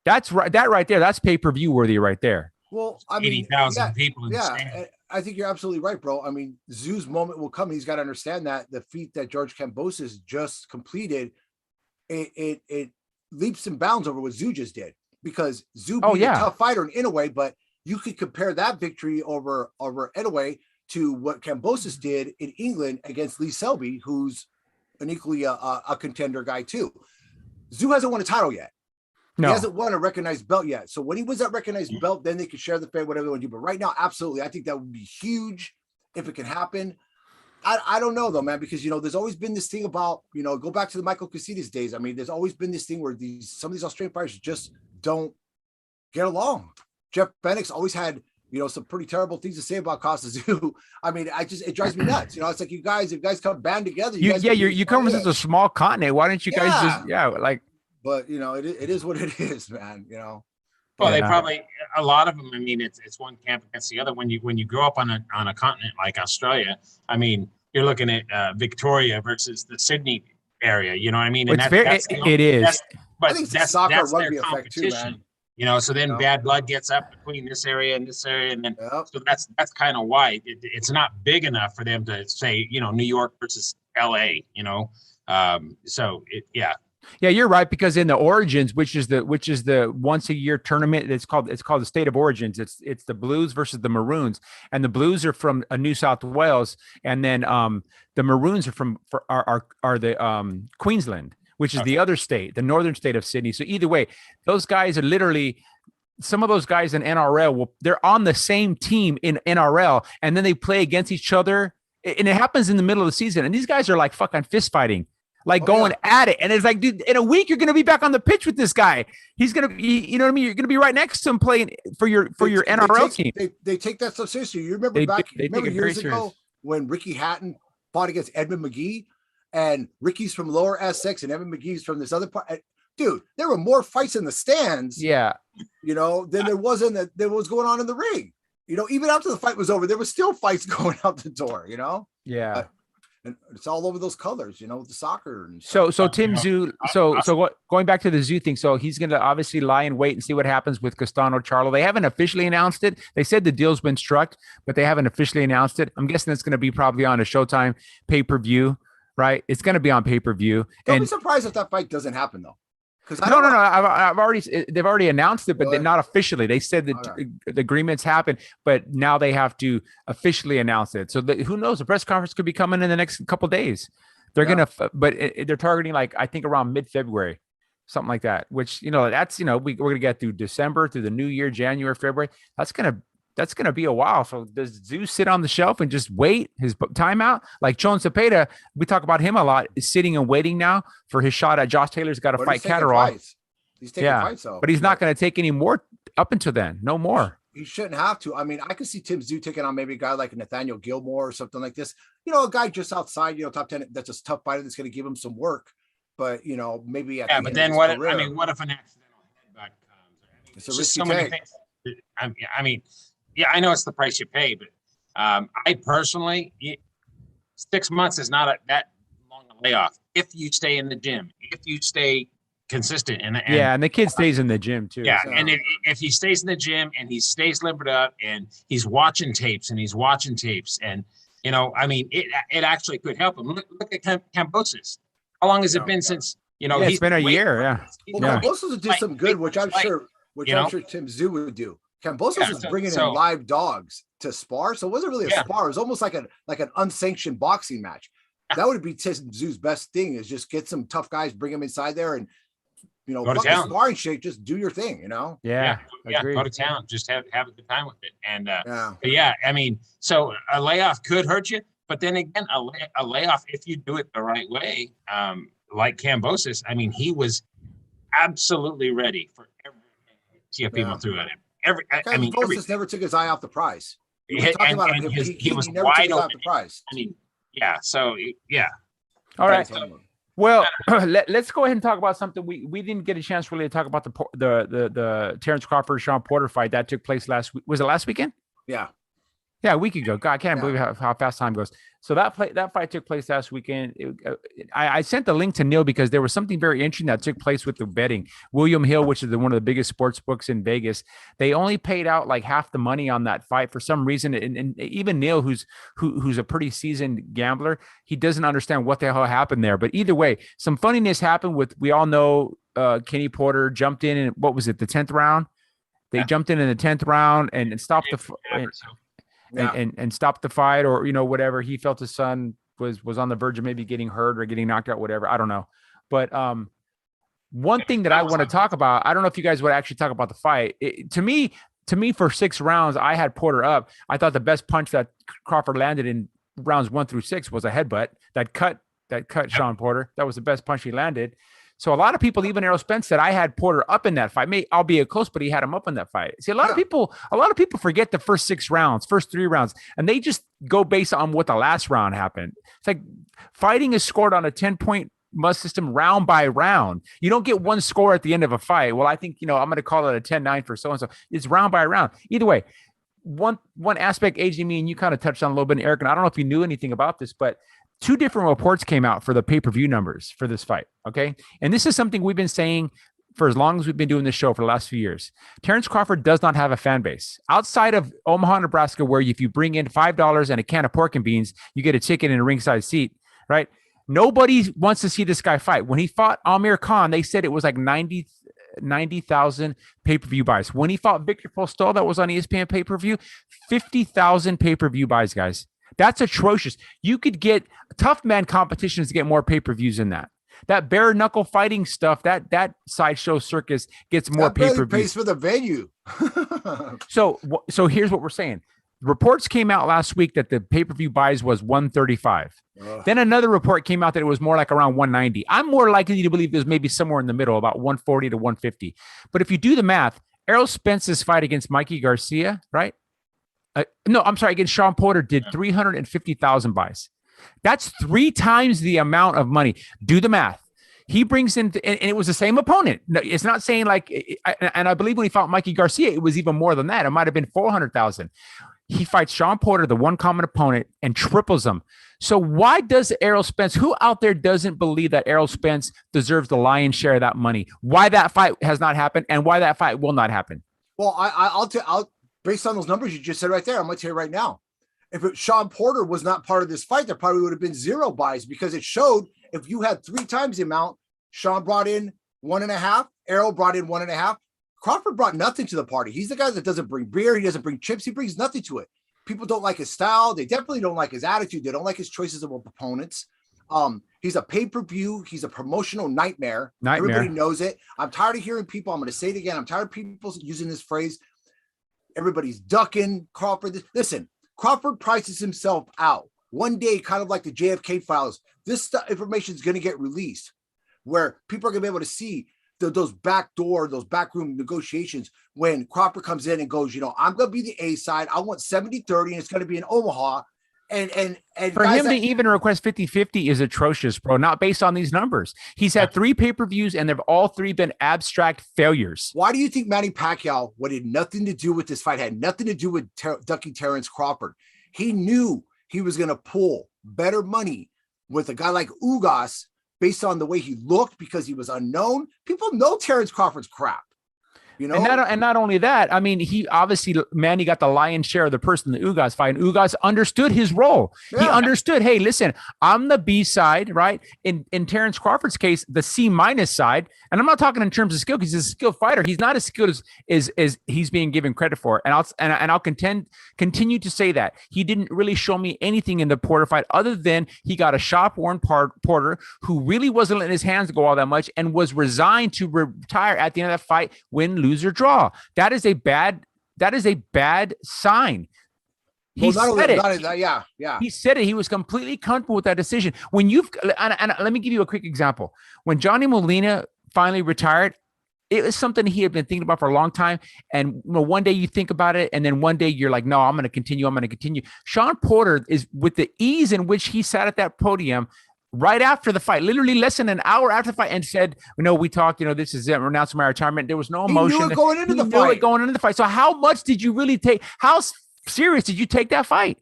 that's right. That right there, that's pay-per-view worthy right there. Well, I mean, 80,000 people in the stand. I think you're absolutely right, bro. I mean, Tszyu's moment will come. He's got to understand that the feat that George Kambosos just completed, it leaps and bounds over what Tszyu just did because Tszyu being a tough fighter in a way, but you could compare that victory over Inoue to what Kambosos did in England against Lee Selby, who's an equally a contender guy too. Tszyu hasn't won a title yet. No. He hasn't won a recognized belt yet. So when he was that recognized belt, then they could share the fame, whatever they want to do. But right now, absolutely, I think that would be huge if it can happen. I don't know though, man, because there's always been this thing about go back to the Michael Casitas days. I mean, there's always been this thing where some of these Australian fighters just don't get along. Jeff Bennick's always had some pretty terrible things to say about Costa Tszyu. I mean, it drives me nuts. It's like you guys come band together. You come from such a small continent. Why don't you guys But it is what it is, man. Well, they probably a lot of them. I mean, it's one camp against the other. When you grow up on a continent like Australia, I mean, you're looking at Victoria versus the Sydney area. You know what I mean? And it is. But I think that's rugby effect too, man. So then bad blood gets up between this area and this area, and then so that's kind of why it's not big enough for them to say New York versus LA. Yeah, you're right, because in the Origins, which is the once a year tournament, it's called the State of Origins. It's the Blues versus the Maroons, and the Blues are from New South Wales, and then the Maroons are the Queensland, which is the other state, the northern state of Sydney. So either way, those guys are literally, some of those guys in NRL they're on the same team in NRL, and then they play against each other, and it happens in the middle of the season, and these guys are like fucking fist fighting. Going at it. And it's like, dude, in a week, you're going to be back on the pitch with this guy. He's going to be, you know what I mean? You're going to be right next to him playing for your NRL team. They take that so seriously. You remember years ago when Ricky Hatton fought against Edmund McGee, and Ricky's from Lower Essex and Edmund McGee's from this other part. Dude, there were more fights in the stands, than there was going on in the ring. Even after the fight was over, there was still fights going out the door, Yeah. And it's all over those colors, with the soccer. And so Tim Tszyu. So going back to the Tszyu thing. So he's going to obviously lie in wait and see what happens with Castano Charlo. They haven't officially announced it. They said the deal's been struck, but they haven't officially announced it. I'm guessing it's going to be probably on a Showtime pay-per-view, right? It's going to be on pay-per-view. Don't be surprised if that fight doesn't happen though. No. They've already announced it, but they're not officially. They said that the agreements happen, but now they have to officially announce it. So who knows? The press conference could be coming in the next couple of days. They're they're targeting I think around mid-February, something like that. Which that's we're gonna get through December, through the new year, January, February. That's gonna that's going to be a while. So does Zeus sit on the shelf and just wait his timeout? Like Chon Cepeda, we talk about him a lot, is sitting and waiting now for his shot at Josh Taylor's got to fight Catterall. He's taking fights, though. But he's not going to take any more up until then. No more. He shouldn't have to. I mean, I could see Tim Tszyu taking on maybe a guy like Nathaniel Gilmore or something like this. You know, a guy just outside, you know, top 10, that's a tough fighter that's going to give him some work. But, you know, maybe but then what? I mean, what if an accidental headbutt comes? I mean, it's a risky take. I mean, yeah, I know it's the price you pay, but I personally, 6 months is not that long a layoff. If you stay in the gym, if you stay consistent, and the kid stays in the gym too. Yeah, so. And if he stays in the gym and he stays limbered up and he's watching tapes and you know, I mean, it actually could help him. Look at Kambosos. How long has it been since, you know, it's been a year. Yeah. Well, Kambosos did some good, which I'm sure Tim Tszyu would do. Kambosos was bringing in live dogs to spar, so it wasn't really a spar. It was almost like an unsanctioned boxing match. That would be Tim Tszyu's best thing, is just get some tough guys, bring them inside there, and you know, fuck the sparring shake, just do your thing, you know? Yeah, go to town, just have a good time with it. And I mean, so a layoff could hurt you, but then again, a layoff, if you do it the right way, like Kambosos, I mean, he was absolutely ready for everything Teofimo threw at him. Kambosos never took his eye off the prize. He was never wide took his eye open. off the prize. I mean, yeah. So yeah. All right. Well, let's go ahead and talk about something we didn't get a chance really to talk about the Terence Crawford Sean Porter fight that took place last week. Was it last weekend? Yeah. Yeah, a week ago. God, I can't believe how fast time goes. So that fight took place last weekend. I sent the link to Neil because there was something very interesting that took place with the betting. William Hill, which is one of the biggest sports books in Vegas, they only paid out like half the money on that fight for some reason. And even Neil, who's a pretty seasoned gambler, he doesn't understand what the hell happened there. But either way, some funniness happened with, we all know Kenny Porter jumped in what was it, the 10th round? They jumped in the 10th round and stopped and stopped the fight, or you know, whatever. He felt his son was on the verge of maybe getting hurt or getting knocked out, whatever. I don't know. But one thing that I want to talk about, I don't know if you guys would actually talk about the fight. To me, for 6 rounds, I had Porter up. I thought the best punch that Crawford landed in rounds 1 through 6 was a headbutt that cut Sean Porter. That was the best punch he landed. So a lot of people, even Errol Spence, said I had Porter up in that fight. Albeit close, but he had him up in that fight. See, a lot of people forget the first 6 rounds, first 3 rounds, and they just go based on what the last round happened. It's like fighting is scored on a 10-point must system round by round. You don't get one score at the end of a fight. Well, I think, you know, I'm going to call it a 10-9 for so-and-so. It's round by round. Either way, one aspect, AJ, me and you kind of touched on a little bit, Eric, and I don't know if you knew anything about this, but 2 different reports came out for the pay-per-view numbers for this fight. Okay. And this is something we've been saying for as long as we've been doing this show for the last few years. Terence Crawford does not have a fan base outside of Omaha, Nebraska, where if you bring in $5 and a can of pork and beans, you get a ticket and a ringside seat, right? Nobody wants to see this guy fight. When he fought Amir Khan, they said it was like 90,000 pay-per-view buys. When he fought Victor Postol, that was on ESPN pay-per-view, 50,000 pay-per-view buys, guys. That's atrocious. You could get tough man competitions to get more pay-per-views than that. That bare knuckle fighting stuff, that sideshow circus gets more pay-per-views. Pays for the venue. So here's what we're saying. Reports came out last week that the pay-per-view buys was 135. Then another report came out that it was more like around 190. I'm more likely to believe it was maybe somewhere in the middle, about 140 to 150. But if you do the math, Errol Spence's fight against Mikey Garcia, right? Against Sean Porter did 350,000 buys. That's 3 times the amount of money. Do the math. He brings in, and it was the same opponent. No, it's not saying like, and I believe when he fought Mikey Garcia, it was even more than that. It might have been 400,000. He fights Sean Porter, the one common opponent, and triples him. So why does Errol Spence, who out there doesn't believe that Errol Spence deserves the lion's share of that money? Why that fight has not happened and why that fight will not happen? Well, I'll based on those numbers you just said right there, I'm going to tell you right now. If Sean Porter was not part of this fight, there probably would have been 0 buys, because it showed if you had 3 times the amount, Sean brought in 1.5, Errol brought in 1.5. Crawford brought nothing to the party. He's the guy that doesn't bring beer. He doesn't bring chips. He brings nothing to it. People don't like his style. They definitely don't like his attitude. They don't like his choices of opponents. He's a pay-per-view. He's a promotional nightmare. Everybody knows it. I'm tired of hearing people. I'm going to say it again. I'm tired of people using this phrase. Everybody's ducking Crawford. Listen, Crawford prices himself out. One day, kind of like the JFK files, this information is going to get released where people are going to be able to see those backroom negotiations when Crawford comes in and goes, I'm going to be the A side. I want 70-30 and it's going to be in Omaha. And for him to even request 50-50 is atrocious, bro. Not based on these numbers. He's had 3 pay-per-views and they've all 3 been abstract failures. Why do you think Manny Pacquiao wanted nothing to do with this fight, had nothing to do with ducking Terence Crawford? He knew he was going to pull better money with a guy like Ugas based on the way he looked because he was unknown. People know Terence Crawford's crap. And not only that, I mean, Manny got the lion's share of the person in the Ugas fight, and Ugas understood his role. Yeah. He understood, hey, listen, I'm the B side, right? In Terence Crawford's case, the C- side. And I'm not talking in terms of skill because he's a skilled fighter. He's not as skilled as he's being given credit for. And I'll continue to say that. He didn't really show me anything in the Porter fight other than he got a shop-worn Porter who really wasn't letting his hands go all that much and was resigned to retire at the end of that fight, win, lose, or draw. That is a bad sign. He said it. Yeah. He said it. He was completely comfortable with that decision. And let me give you a quick example. When Johnny Molina finally retired, it was something he had been thinking about for a long time. And one day you think about it, and then one day you're like, no, I'm going to continue. Sean Porter is, with the ease in which he sat at that podium right after the fight, literally less than an hour after the fight, and said, we talked, this is it, announcing my retirement. There was no emotion. He knew it going into the fight. So how much did you really take? How serious did you take that fight?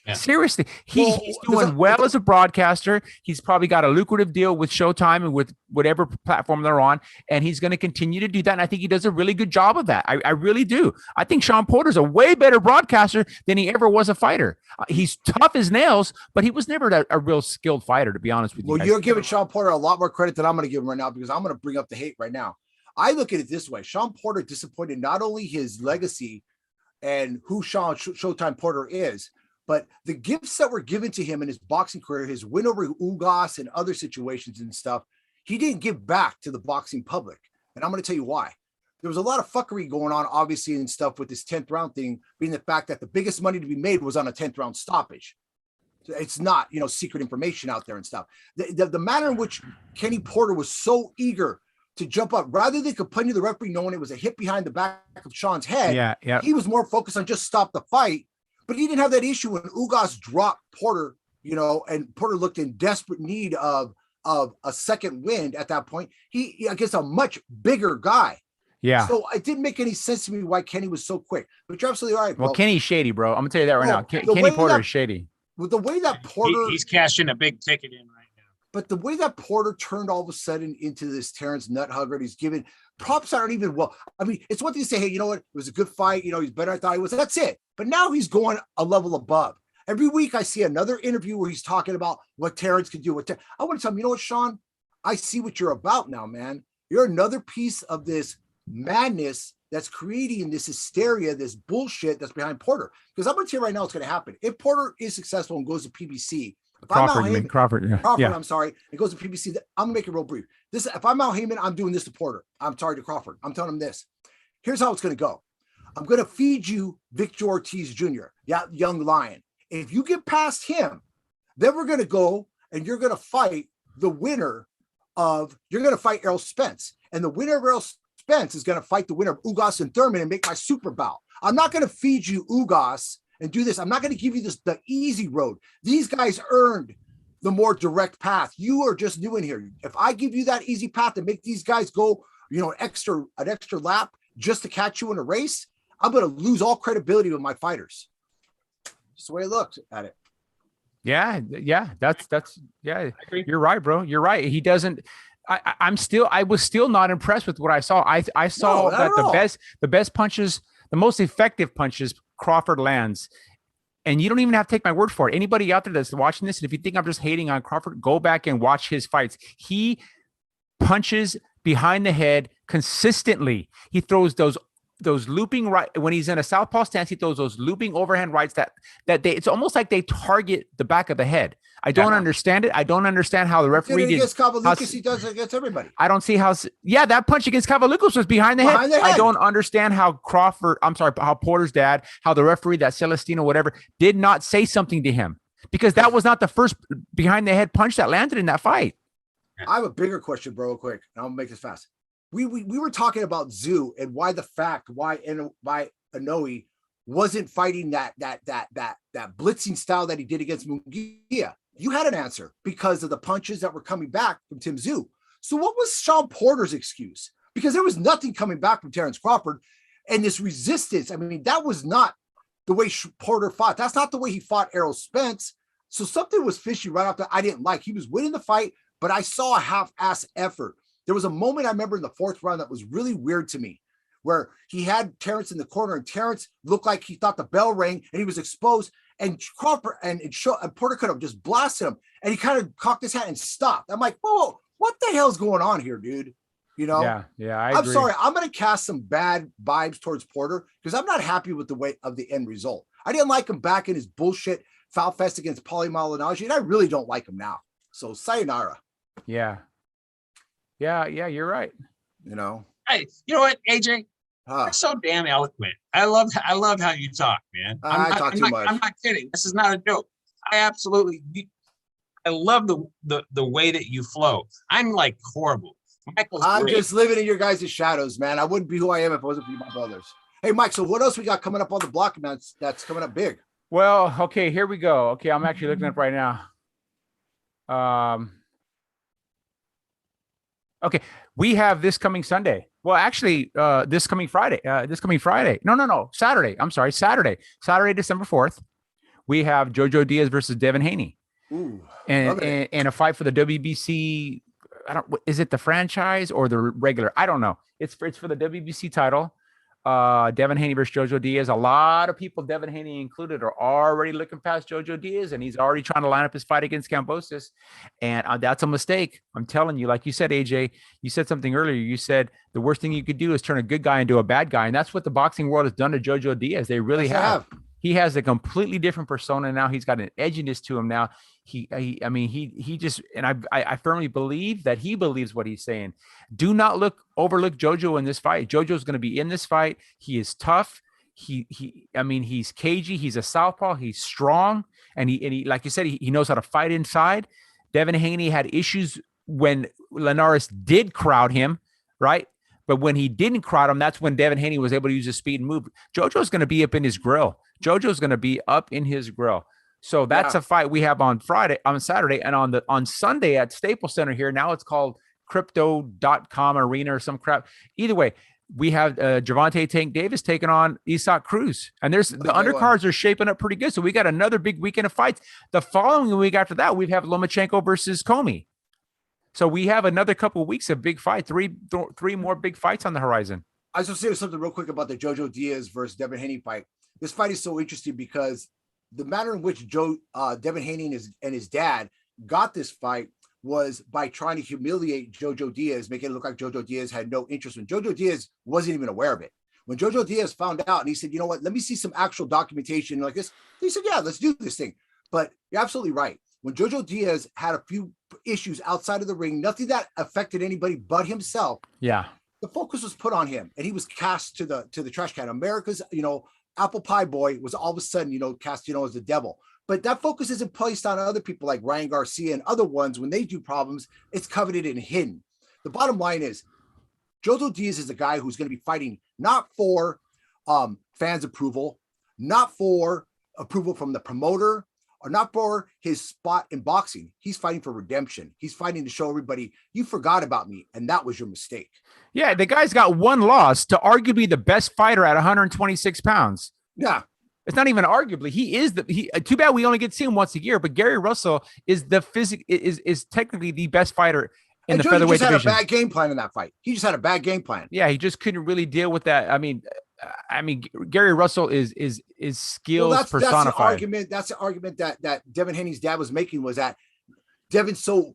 Yeah. Seriously, he's doing well as a broadcaster. He's probably got a lucrative deal with Showtime and with whatever platform they're on, and he's going to continue to do that. And I think he does a really good job of that. I really do. I think Sean Porter's a way better broadcaster than he ever was a fighter. He's tough as nails, but he was never a real skilled fighter, to be honest with you. Well, you're giving Sean Porter a lot more credit than I'm going to give him right now because I'm going to bring up the hate right now. I look at it this way. Sean Porter disappointed not only his legacy and who Showtime Porter is, but the gifts that were given to him in his boxing career, his win over Ugas and other situations and stuff, he didn't give back to the boxing public. And I'm going to tell you why. There was a lot of fuckery going on, obviously, and stuff with this 10th round thing, being the fact that the biggest money to be made was on a 10th round stoppage. So it's not, secret information out there and stuff. The manner in which Kenny Porter was so eager to jump up, rather than continue the referee knowing it was a hit behind the back of Sean's head, he was more focused on just stop the fight. But he didn't have that issue when Ugas dropped Porter, and Porter looked in desperate need of a second wind at that point. He against a much bigger guy. Yeah. So it didn't make any sense to me why Kenny was so quick. But you're absolutely right, bro. Well, Kenny's shady, bro. I'm gonna tell you that right now. Kenny Porter is shady. With the way that Porter, he's cashing a big ticket in right now. But the way that Porter turned all of a sudden into this Terence nut hugger, he's given props aren't even well. I mean, it's one thing to say, hey, you know what? It was a good fight. He's better than I thought he was. That's it. But now he's going a level above. Every week I see another interview where he's talking about what Terence can do. I want to tell him, you know what, Sean? I see what you're about now, man. You're another piece of this madness that's creating this hysteria, this bullshit that's behind Porter. Because I'm going to tell you right now what's going to happen. If Porter is successful and goes to PBC, Crawford, I'm sorry. It goes to PBC. I'm gonna make it real brief. If I'm Al Heyman, I'm doing this to Porter. I'm sorry to Crawford. I'm telling him this. Here's how it's gonna go. I'm gonna feed you Victor Ortiz Jr., young lion. If you get past him, then we're gonna go and you're gonna fight the winner of. You're gonna fight Errol Spence, and the winner of Errol Spence is gonna fight the winner of Ugas and Thurman and make my super bout. I'm not gonna feed you Ugas and do this. I'm not going to give you the easy road. These guys earned the more direct path. You are just new in here. If I give you that easy path to make these guys go, an extra lap just to catch you in a race, I'm going to lose all credibility with my fighters. Just the way I looked at it. Yeah. That's you're right, bro. You're right. He doesn't. I was still not impressed with what I saw. I saw that the best punches, the most effective punches Crawford lands, and you don't even have to take my word for it. Anybody out there that's watching this, and if you think I'm just hating on Crawford, go back and watch his fights. He punches behind the head consistently. He throws those looping right when he's in a southpaw stance. He throws those looping overhand rights that it's almost like they target the back of the head. I don't understand it. I don't understand how the referee did against Kambosos. He does it against everybody. I don't see how. Yeah, that punch against Kambosos was behind the head. I don't understand how how Porter's dad, how the referee, that Celestino, whatever, did not say something to him, because that was not the first behind the head punch that landed in that fight. I have a bigger question, bro, real quick. And I'll make this fast. We were talking about Zoo and why Inoue wasn't fighting that blitzing style that he did against Munguia. You had an answer because of the punches that were coming back from Tim Zoo. So what was Sean Porter's excuse? Because there was nothing coming back from Terence Crawford, and this resistance. I mean, that was not the way Porter fought. That's not the way he fought Errol Spence. So something was fishy right after. I didn't like. He was winning the fight, but I saw a half-ass effort. There was a moment I remember in the fourth round that was really weird to me, where he had Terence in the corner, and Terence looked like he thought the bell rang and he was exposed, and Crawford and Porter could have just blasted him, and he kind of cocked his hat and stopped. I'm like, whoa, what the hell's going on here, dude? You know? Yeah. I'm sorry. I'm going to cast some bad vibes towards Porter because I'm not happy with the way of the end result. I didn't like him back in his bullshit foul fest against Paulie Malignaggi, and I really don't like him now. So sayonara. Yeah, you're right. You know? Hey, you know what, AJ? You're so damn eloquent. I love how you talk, man. I talk too much. I'm not kidding. This is not a joke. I love the way that you flow. I'm like horrible. I'm just living in your guys' shadows, man. I wouldn't be who I am if it wasn't for you, my brothers. Hey, Mike, so what else we got coming up on the block, man, that's coming up big? Well, okay, here we go. Okay, I'm actually looking up right now. Okay, we have this coming Sunday. Well, actually, this coming Friday. No, Saturday. I'm sorry, Saturday, December 4th. We have Jojo Diaz versus Devin Haney. Ooh, and a fight for the WBC. Is it the franchise or the regular? I don't know. It's for the WBC title. Devin Haney versus Jojo Diaz. A lot of people, Devin Haney included, are already looking past Jojo Diaz, and he's already trying to line up his fight against Kambosos. And that's a mistake. I'm telling you, like you said, AJ, you said something earlier. You said the worst thing you could do is turn a good guy into a bad guy. And that's what the boxing world has done to Jojo Diaz. They really have. He has a completely different persona now. He's got an edginess to him now. He just, and I firmly believe that he believes what he's saying. Do not overlook Jojo in this fight. Jojo's going to be in this fight. He is tough. He's cagey. He's a southpaw. He's strong. And he like you said, he knows how to fight inside. Devin Haney had issues when Linares did crowd him, right? But when he didn't crowd him, that's when Devin Haney was able to use his speed and move. Jojo's going to be up in his grill. So that's a fight we have on Saturday, and on Sunday at Staples Center here. Now it's called Crypto.com Arena or some crap. Either way, we have Gervonta Tank Davis taking on Isaac Cruz, and the undercards are shaping up pretty good. So we got another big weekend of fights. The following week after that, we have Lomachenko versus Comey. So we have another couple of weeks of big fight, three more big fights on the horizon. I was going to say something real quick about the Jojo Diaz versus Devin Haney fight. This fight is so interesting because the manner in which Devin Haney and his dad got this fight was by trying to humiliate Jojo Diaz, making it look like Jojo Diaz had no interest when Jojo Diaz wasn't even aware of it. When Jojo Diaz found out and he said, you know what, let me see some actual documentation like this. He said, yeah, let's do this thing. But you're absolutely right. When Jojo Diaz had a few issues outside of the ring, nothing that affected anybody but himself. Yeah. The focus was put on him and he was cast to the trash can. America's, apple pie boy was all of a sudden, cast, as the devil. But that focus isn't placed on other people like Ryan Garcia and other ones. When they do problems, it's coveted and hidden. The bottom line is Jojo Diaz is a guy who's going to be fighting not for fans' approval, not for approval from the promoter, or not for his spot in boxing. He's fighting for redemption. He's fighting to show everybody, you forgot about me, and that was your mistake. Yeah, the guy's got one loss to arguably the best fighter at 126 pounds. Yeah. It's not even arguably. He is too bad we only get to see him once a year, but Gary Russell is is technically the best fighter in the featherweight division. He just had a bad game plan in that fight. He just had a bad game plan. Yeah, he just couldn't really deal with that. I mean, Gary Russell is skills personified. That's the argument that Devin Haney's dad was making, was that Devin's so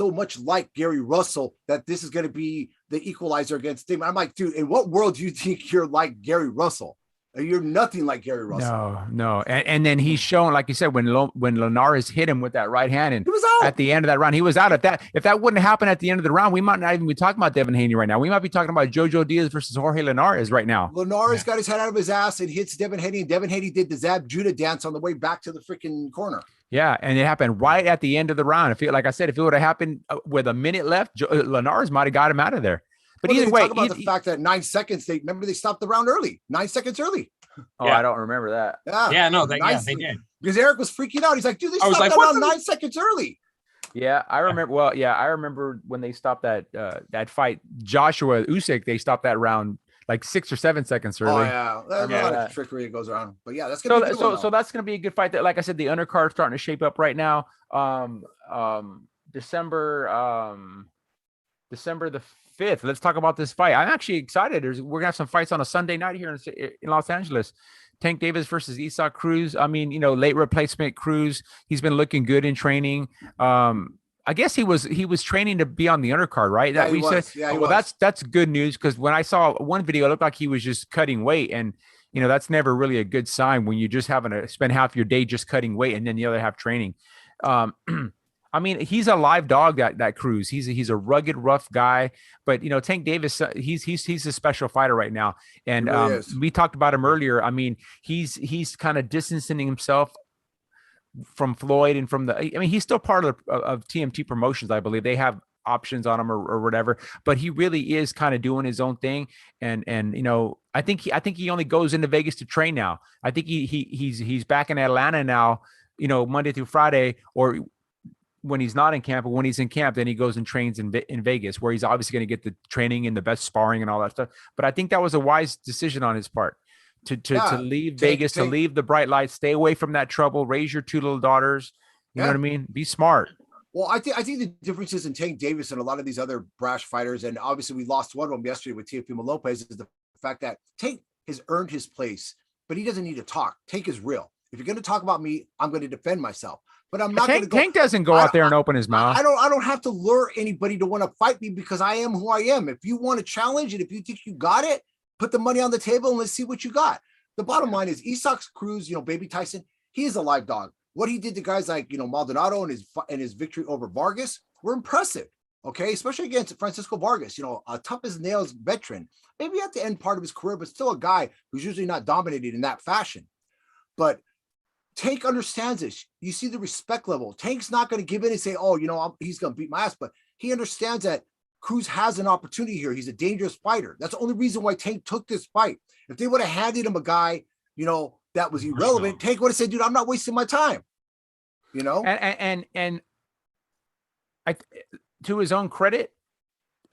much like Gary Russell that this is going to be the equalizer against him. I'm like, dude, in what world do you think you're like Gary Russell? You're nothing like Gary Russell. No. And then he's shown, like you said, when Linares hit him with that right hand, and He was out at the end of that round, he was out. If that wouldn't happen at the end of the round, we might not even be talking about Devin Haney right now. We might be talking about Jojo Diaz versus Jorge Linares right now. Linares got his head out of his ass and hits Devin Haney, and Devin Haney did the Zab Judah dance on the way back to the freaking corner. Yeah, and it happened right at the end of the round. Like I said, if it would have happened with a minute left, Linares might have got him out of there. But either way, talk about the fact that 9 seconds. They stopped the round early, 9 seconds early. Oh, yeah. I don't remember that. They did. Because Eric was freaking out. He's like, dude, they stopped that round 9 seconds early. Yeah, I remember. Well, yeah, I remember when they stopped that fight. Joshua Usyk, they stopped that round like 6 or 7 seconds early. Oh yeah, there's a lot of trickery that goes around. But yeah, that's gonna be a good one, so that's gonna be a good fight. That, like I said, the undercard's starting to shape up right now. December the 5th. Let's talk about this fight. I'm actually excited. We're gonna have some fights on a Sunday night here in Los Angeles. Tank Davis versus Isaac Cruz. I mean, late replacement Cruz. He's been looking good in training. I guess he was training to be on the undercard, right? Yeah, he was. Yeah, he was. That's good news, because when I saw one video, it looked like he was just cutting weight, and that's never really a good sign when you just having to spend half your day just cutting weight and then the other half training. I mean, he's a live dog, that Cruz. He's a rugged, rough guy, but Tank Davis, he's a special fighter right now. And really we talked about him earlier. I mean, he's kind of distancing himself from Floyd and from he's still part of TMT Promotions. I believe they have options on him or whatever, but he really is kind of doing his own thing. And I think he only goes into Vegas to train now. I think he's back in Atlanta now, Monday through Friday, or when he's not in camp. But when he's in camp, then he goes and trains in Vegas, where he's obviously going to get the training and the best sparring and all that stuff. But I think that was a wise decision on his part to leave Vegas, to leave the bright lights, stay away from that trouble, raise your 2 little daughters. You know what I mean? Be smart. Well, I think the differences in Tank Davis and a lot of these other brash fighters, and obviously we lost one of them yesterday with Teofimo Lopez, is the fact that Tank has earned his place, but he doesn't need to talk. Tank is real. If you're going to talk about me, I'm going to defend myself. But I'm not going to go. Tank doesn't go out there and open his mouth. I don't have to lure anybody to want to fight me, because I am who I am. If you want to challenge it, if you think you got it, put the money on the table and let's see what you got. The bottom line is Isaac Cruz, Baby Tyson, he is a live dog. What he did to guys like, Maldonado and his victory over Vargas were impressive. Okay, especially against Francisco Vargas, a tough as nails veteran, maybe at the end part of his career, but still a guy who's usually not dominated in that fashion. But Tank understands this. You see the respect level. Tank's not going to give in and say, he's going to beat my ass, but he understands that Cruz has an opportunity here. He's a dangerous fighter. That's the only reason why Tank took this fight. If they would have handed him a guy, that was irrelevant, Tank would have said, dude, I'm not wasting my time. And to his own credit,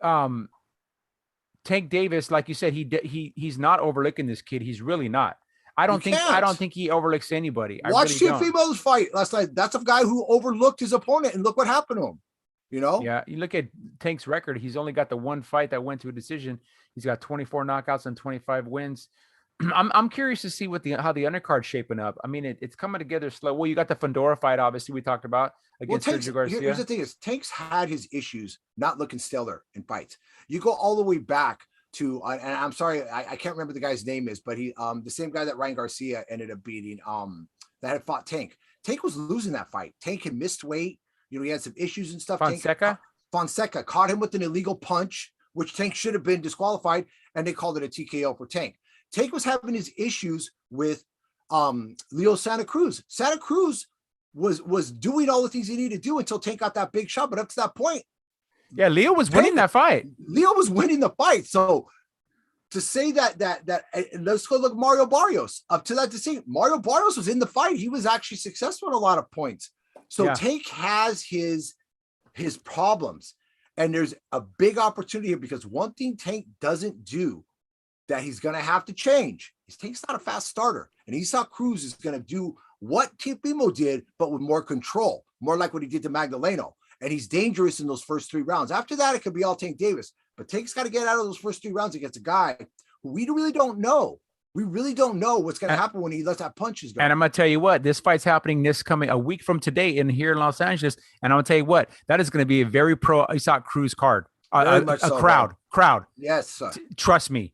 Tank Davis, like you said, he's not overlooking this kid. He's really not. I don't think he overlooks anybody. Watch Teofimo's fight last night. That's a guy who overlooked his opponent, and look what happened to him. Yeah, you look at Tank's record. He's only got the one fight that went to a decision. He's got 24 knockouts and 25 wins. I'm curious to see how the undercard's shaping up. I mean, it's coming together slow. Well, you got the Fandora fight, obviously, we talked about against Sergio Garcia. Here's the thing: is Tank's had his issues not looking stellar in fights. You go all the way back to, and I'm sorry, I can't remember the guy's name is, but he, the same guy that Ryan Garcia ended up beating, that had fought Tank. Tank was losing that fight. Tank had missed weight. He had some issues and stuff. Fonseca caught him with an illegal punch, which Tank should have been disqualified, and they called it a TKO for Tank. Tank was having his issues with Leo Santa Cruz. Santa Cruz was doing all the things he needed to do until Tank got that big shot. But up to that point, yeah, Leo was winning that fight. Leo was winning the fight. So to say that let's go look Mario Barrios. Up to that decision, Mario Barrios was in the fight. He was actually successful in a lot of points. So yeah. Tank has his problems, and there's a big opportunity here, because one thing Tank doesn't do that he's going to have to change is Tank's not a fast starter, and Isaac Cruz is going to do what Teofimo did, but with more control, more like what he did to Magdaleno. And he's dangerous in those first 3 rounds. After that, it could be all Tank Davis, but Tank's got to get out of those first 3 rounds against a guy who we really don't know. We really don't know what's going to happen when he lets that punches go. And I'm going to tell you what, this fight's happening a week from today here in Los Angeles. And I'm going to tell you what, that is going to be a very pro Isaac Cruz card. A crowd. Yes, sir. Trust me.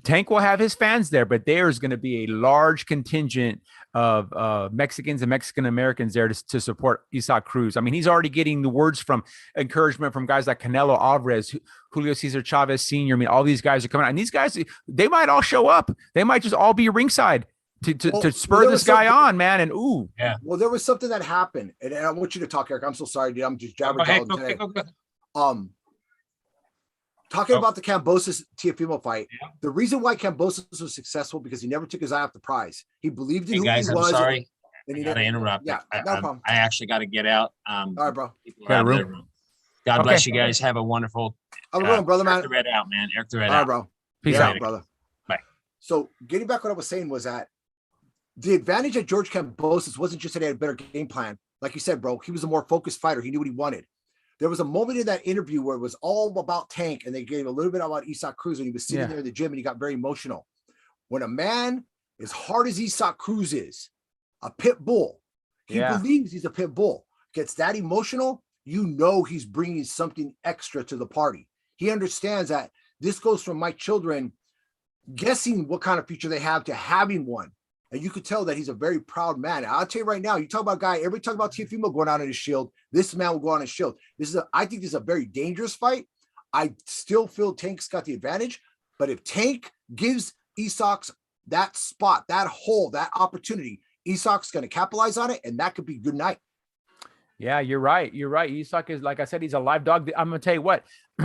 Tank will have his fans there, but there's going to be a large contingent of Mexicans and Mexican Americans there to support Isaac Cruz. I mean, he's already getting the words from encouragement from guys like Canelo Alvarez, Julio Cesar Chavez Sr. I mean, all these guys are coming out, and these guys, they might all show up. They might just all be ringside to spur this guy on, man. And yeah. Well, there was something that happened, and I want you to talk, Eric. I'm so sorry, dude. I'm just jabbering today. Talking about the Kambosos Teofimo fight, the reason why Kambosos was successful because he never took his eye off the prize. He believed in who he was. I'm sorry. And he got to interrupt. Yeah, no problem. I actually got to get out. All right, bro. God bless you guys. Have a wonderful. I'm going, brother, man. Eric the Red out, man. Eric the Red out. All right, bro. Peace out, brother. Bye. So getting back what I was saying was that the advantage of George Kambosos wasn't just that he had a better game plan. Like you said, bro, he was a more focused fighter. He knew what he wanted. There was a moment in that interview where it was all about Tank, and they gave a little bit about Isaac Cruz, and he was sitting there in the gym, and he got very emotional. When a man as hard as Isaac Cruz is, a pit bull, he believes he's a pit bull, gets that emotional, you know he's bringing something extra to the party. He understands that this goes from my children guessing what kind of future they have to having one. And you could tell that he's a very proud man. I'll tell you right now, you talk about a guy, everybody talk about Teofimo going out on his shield. This man will go on his shield. I think this is a very dangerous fight. I still feel Tank's got the advantage, but if Tank gives Isaac that spot, that hole, that opportunity, Isaac's going to capitalize on it, and that could be good night. Yeah, you're right. You're right. Isaac is, like I said, he's a live dog. I'm going to tell you what,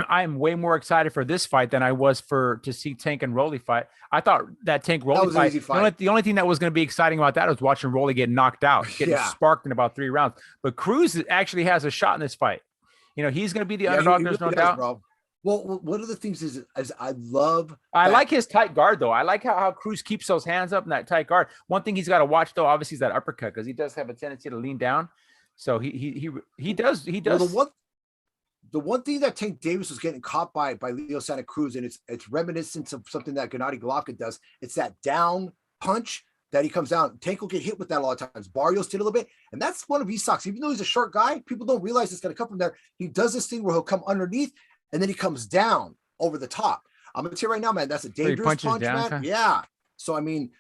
I am way more excited for this fight than I was to see Tank and Rolly fight. I thought that Tank Rolly fight, the only thing that was going to be exciting about that was watching Rolly get knocked out, getting sparked in about 3 rounds. But Cruz actually has a shot in this fight. You know, he's going to be the underdog. There's no doubt. Bro. Well, one of the things is I like his tight guard, though. I like how Cruz keeps those hands up in that tight guard. One thing he's got to watch, though, obviously, is that uppercut, because he does have a tendency to lean down. So he does. Well, the one thing that Tank Davis was getting caught by Leo Santa Cruz, and it's reminiscent of something that Gennady Golovkin does. It's that down punch that he comes down. Tank will get hit with that a lot of times. Barrios did a little bit, and that's one of Isak's. Even though he's a short guy, people don't realize it's going to come from there. He does this thing where he'll come underneath, and then he comes down over the top. I'm going to tell you right now, man, that's a dangerous punch, man. Huh? Yeah. So, I mean,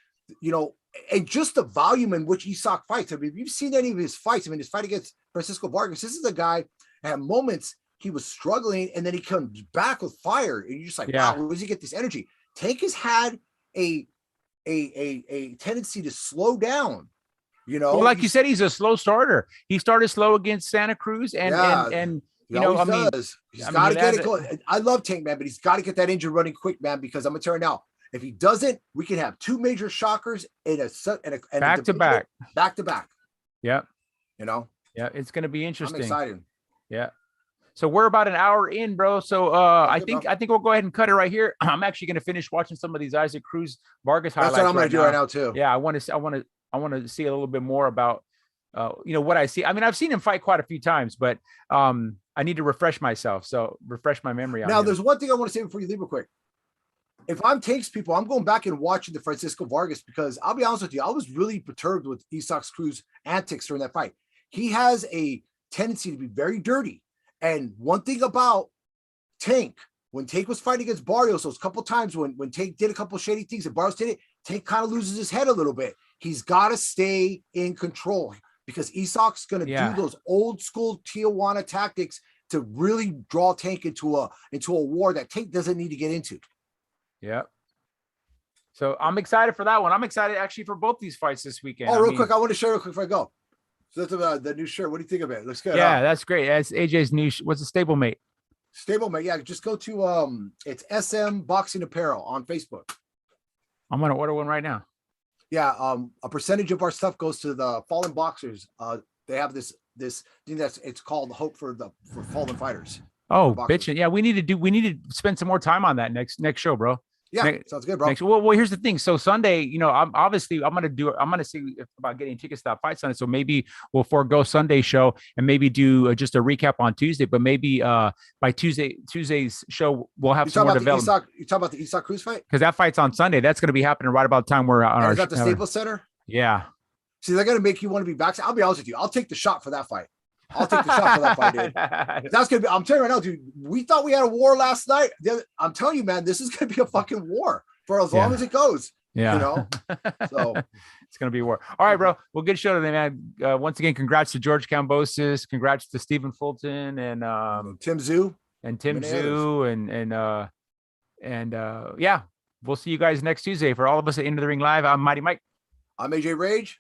you know, and just the volume in which Isaac fights. I mean, if you've seen any of his fights, I mean, his fight against Francisco Vargas, this is a guy at moments he was struggling, and then he comes back with fire, and you're just like, wow, where does he get this energy? Tank has had a tendency to slow down. You know, well, like you said, he's a slow starter. He started slow against Santa Cruz, and you know, I mean, he's got to get it going. I love Tank, man, but he's got to get that engine running quick, man, because I'm gonna tell you now, if he doesn't, we can have 2 major shockers in a back to back. Yeah. You know? Yeah, it's going to be interesting. I'm excited. Yeah. So we're about an hour in, bro. So I think we'll go ahead and cut it right here. I'm actually going to finish watching some of these Isaac Cruz Vargas highlights. That's what I'm going to do right now too. Yeah, I want to see a little bit more about you know, what I see. I mean, I've seen him fight quite a few times, but I need to refresh myself. So refresh my memory on now. Him. There's one thing I want to say before you leave real quick. If I'm Tank's people, I'm going back and watching the Francisco Vargas, because I'll be honest with you, I was really perturbed with Isaac Cruz antics during that fight. He has a tendency to be very dirty. And one thing about Tank, when Tank was fighting against Barrios, those couple times when Tank did a couple shady things and Barrios did it, Tank kind of loses his head a little bit. He's got to stay in control, because Isaac's going to do those old school Tijuana tactics to really draw Tank into a war that Tank doesn't need to get into. Yeah. So I'm excited for that one. I'm excited actually for both these fights this weekend. Oh, real quick, I want to show real quick before I go. So that's the new shirt. What do you think of it? Looks good. Yeah, that's great. That's AJ's new. What's the stablemate? Stablemate. Yeah, just go to it's SM Boxing Apparel on Facebook. I'm gonna order one right now. Yeah, a percentage of our stuff goes to the fallen boxers. They have this thing it's called Hope for Fallen Fighters. Oh, bitching. Yeah, we need to spend some more time on that next show, bro. Yeah, sounds good, bro. Well, here's the thing. So Sunday, you know, I'm gonna see about getting tickets to that fight Sunday. So maybe we'll forego Sunday show and maybe do just a recap on Tuesday. But maybe by Tuesday's show we'll have some more development. You talking about the Isaac Cruz fight? Because that fight's on Sunday. That's going to be happening right about the time we're on. Is that the Staples Center? Yeah. See, they're gonna make you want to be back. I'll be honest with you. I'll take the shot for that fight. I'll take the shot for that fight, dude. That's gonna be. I'm telling you right now, dude. We thought we had a war last night. I'm telling you, man, this is gonna be a fucking war. for as long as it goes. Yeah. You know, so it's going to be war. All right, bro. Well, good show today, man. Once again, congrats to George Kambosos. Congrats to Stephen Fulton and Tim Zhu and yeah, we'll see you guys next Tuesday. For all of us at Into the Ring Live, I'm Mighty Mike. I'm AJ Rage.